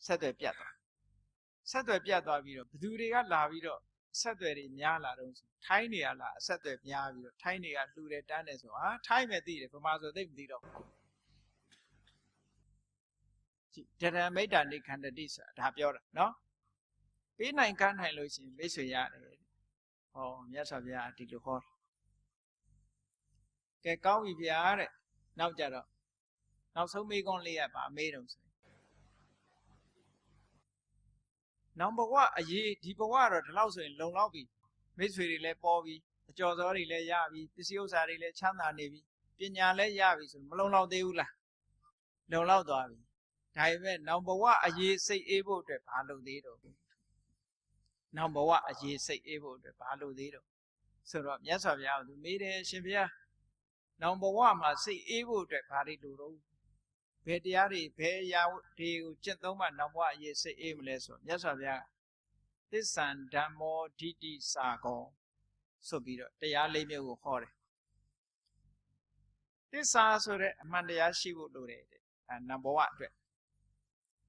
ဆက်သွယ်ပြတ်သွားပြီးတော့ဘသူတွေကလာပြီးတော့ဆက်သွယ်တွေများလာတော့ထိုင်းတွေကလာအဆက်သွယ်များပြီးတော့ထိုင်းတွေကလှူတယ်တန်းတယ်ဆိုဟာထိုင်းပဲသိတယ်ဗမာဆိုသိမသိတော့တရံမိတ္တာနိခန္တတိဆိုတာဒါပြောတာနော်ပေးနိုင်ကမ်းနိုင်လို့ရှိရင်မိတ်ဆွေရတယ်ဟောမြတ်စွာဘုရားဒီလိုဟောကဲကောင်းပြီဗျာတဲ့နောက်ကြတော့နောက်ဆုံးမေးခွန်းလေးရပါမေးတော့ဆိုနောင်ဘဝအရေးဒီဘဝတော့ဒီလောက်ဆိုရင်လုံလောက်ပြီမိတ်ဆွေတွေလည်းပေါ်ပြီအကျော်စောတွေလည်းရပြီပစ္စည်းဥစ္စာတွေလည်းချမ်းသာနေပြီပညာလည်းရပြီဆိုမလုံလောက်သေးဘူးလားလုံလောက်သွားပြီဒါပေမဲ့နောင်ဘဝအရေးစိတ်အေးဖို့အတွက်ဘာလုပ်သေးတော့နောင်ဘဝအရေးစိတ်အေးဖို့အတွက်ဘာလုပ်သေးတော့ဆိုတော့မြတ်စွာဘုရားကသူမေးတယ်ရှင်ဘုရားနောင်ဘဝမှာစိတ်အေးဖို့အတွက်ဘာတွေလိုတော့ဘယ်တရားတွေဘယ်ရာတွေကိုကျင့်သုံးမှနောင်ဘဝအရေးစိတ်အေးမလဲဆိုမြတ်စွာဘုရားသစ္ဆံဓမ္မောဒိဋ္ဌိစာကောဆိုပြီးတော့တရားလေးမျိုးကိုဟောတယ်သစ္စာဆိုတဲ့အမှန်တရားရှိဖို့လိုတယ်တဲ့နောင်ဘဝအတွက်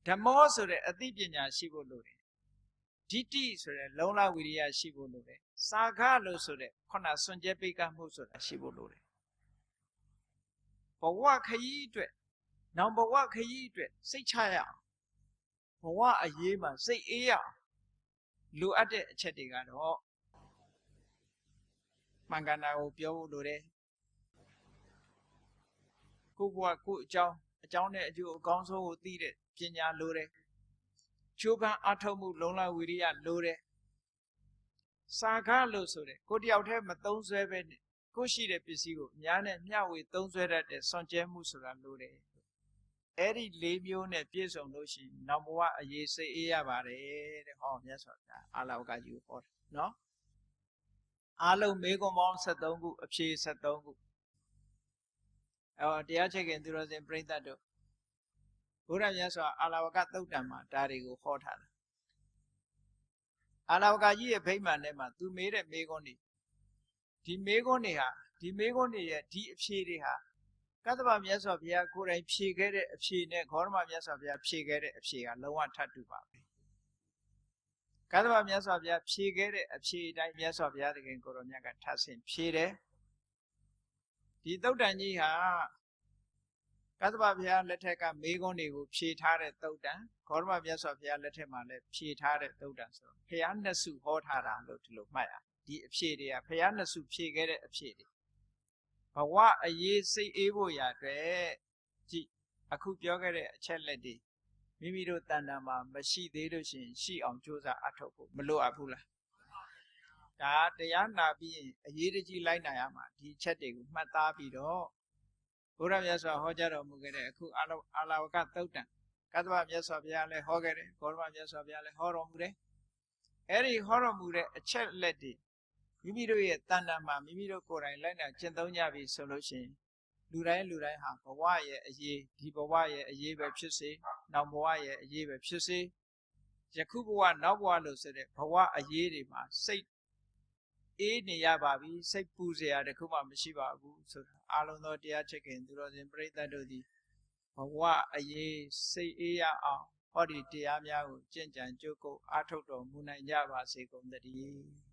ဓမ္မောဆိုတဲ့အသိပညာရှိဖို့လိုတယ်ဒိဋ္ဌိဆိုတဲ့လုံလဝိရိယရှိဖို့လိုတယ်စာခလို့ဆိုတဲ့ခုနစွန့်ကြဲပိကမှုဆိုတာရှိဖို့လိုတယ်ဘဝခရီးအတွက်နောင်ဘဝခရီးအတွက်စိတ်ချရအောင်ဘဝအရေးမှာစိတ်အေးရအောင်လိုအပ်တဲ့အချက်တွေကတော့မှန်ကန်တာကိုပြောဖို့လိုတယ်ကိုဘဝကိုအကြောင်းနဲ့အကျိုးအကောင်းဆုံးကိုသိတဲ့ပညာလိုတယ်ချိုးပန်းအထောက်မှုလုံလဝိရိယလိုတယ်စာခလို့ဆိုတဲ့ကိုတယောက်တည်းမသုံးဆွဲပဲနဲ့ကိုရှိတဲ့ပစ္စည်းကိုအများနဲ့မျှဝေသုံးဆွဲတတ်တဲ့စွန့်ကြဲမှုဆိုတာလိုတယ်အဲ့ဒီ၄မျိုးနဲ့ပြည့်စုံလို့ရှိရင်နောက်ဘဝအရေးစိတ်အေးရပါတယ်တဲ့ဟောမြတ်စွာဘုရားအာလဝကကြီးကိုဟောတယ်နော်အားလုံးမေခွန်းပေါင်း73ခုအဖြေ73ခုတရားချက်ခင်သူတော်စင်ပြိဿတ်တို့ဘုရားမြတ်စွာအာလဝကသုတ်တံမှာဒါတွေကိုဟောထားတာအာလဝကကြီးရဲ့ဗိမာန်ထဲမှာသူမေးတဲ့မေခွန်းတွေဒီမေခွန်းတွေရဲ့ဒီအဖြေတွေဟာ ကတ္တဗမြတ်စွာဘုရားကိုယ်တိုင်ဖြေခဲ့တဲ့အဖြေနဲ့ဂေါတမမြတ်စွာဘုရားဖြေခဲ့တဲ့အဖြေကလုံးဝထပ်တူပါပဲကတ္တဗမြတ်စွာဘုရားဖြေခဲ့တဲ့အဖြေအတိုင်းမြတ်စွာဘုရားသခင်ကိုရောမြတ်ကထပ်ဆင့်ဖြေတယ်ဒီသုတ်တန်ကြီးဟာကတ္တဗဘုရားလက်ထက်ကမေးခွန်းတွေကိုဖြေထားတဲ့သုတ်တန်ဂေါတမမြတ်စွာဘုရားလက်ထက်မှာလည်းဖြေထားတဲ့သုတ်တန်ဆိုတော့ဘုရားနှစ်စုဟောထားတာလို့ဒီလိုမှတ်ရဒီအဖြေတွေကဘုရားနှစ်စုဖြေခဲ့တဲ့အဖြေတွေဘဝအရေးစိတ်အေးဖို့ရာအတွက်ကြည့်အခုပြောခဲ့တဲ့အချက်လက်တွေမိမိတို့တဏ္ဍာမှာမရှိသေးလို့ရှိရင်ရှိအောင်ကြိုးစားအထောက်ဖို့မလိုအပ်ဘူးလားဒါတရားနာပြီးရင်အရေးတကြီးလိုက်နိုင်ရမှာဒီအချက်တွေကိုမှတ်သားပြီးတော့ဘုရားမြတ်စွာဟောကြားတော်မူခဲ့တဲ့အခုအာလဝကသုတ်တံကတ္တဗမြတ်စွာဘုရားလည်းဟောခဲ့တယ်ဂေါတမမြတ်စွာဘုရားလည်းဟောတော်မူတယ်အဲ့ဒီဟောတော်မူတဲ့အချက်လက်တွေမိမိတို့ရဲ့တဏ္ဍာမှာမိမိတို့ကိုယ်တိုင်လိုက်နာကျင့်သုံးကြပြီဆိုလို့ရှိရင်လူတိုင်းဟာဘဝရဲ့အရေးဒီဘဝရဲ့အရေးပဲဖြစ်စေနောက်ဘဝရဲ့အရေးပဲဖြစ်စေယခုဘဝနောက်ဘဝလို့ဆိုတဲ့ဘဝအရေးတွေမှာစိတ်အေးနေရပါပြီစိတ်ပူစရာတခုမှမရှိပါဘူးဆိုတာအလုံးသောတရားချစ်ခင်သူတော်စင်ပရိသတ်တို့သည်ဘဝအရေးစိတ်အေးရအောင်ဟောဒီတရားများကိုကျင့်ကြံကြိုးကိုအားထုတ်တော်မူနိုင်ကြပါစေကုန်သတည်း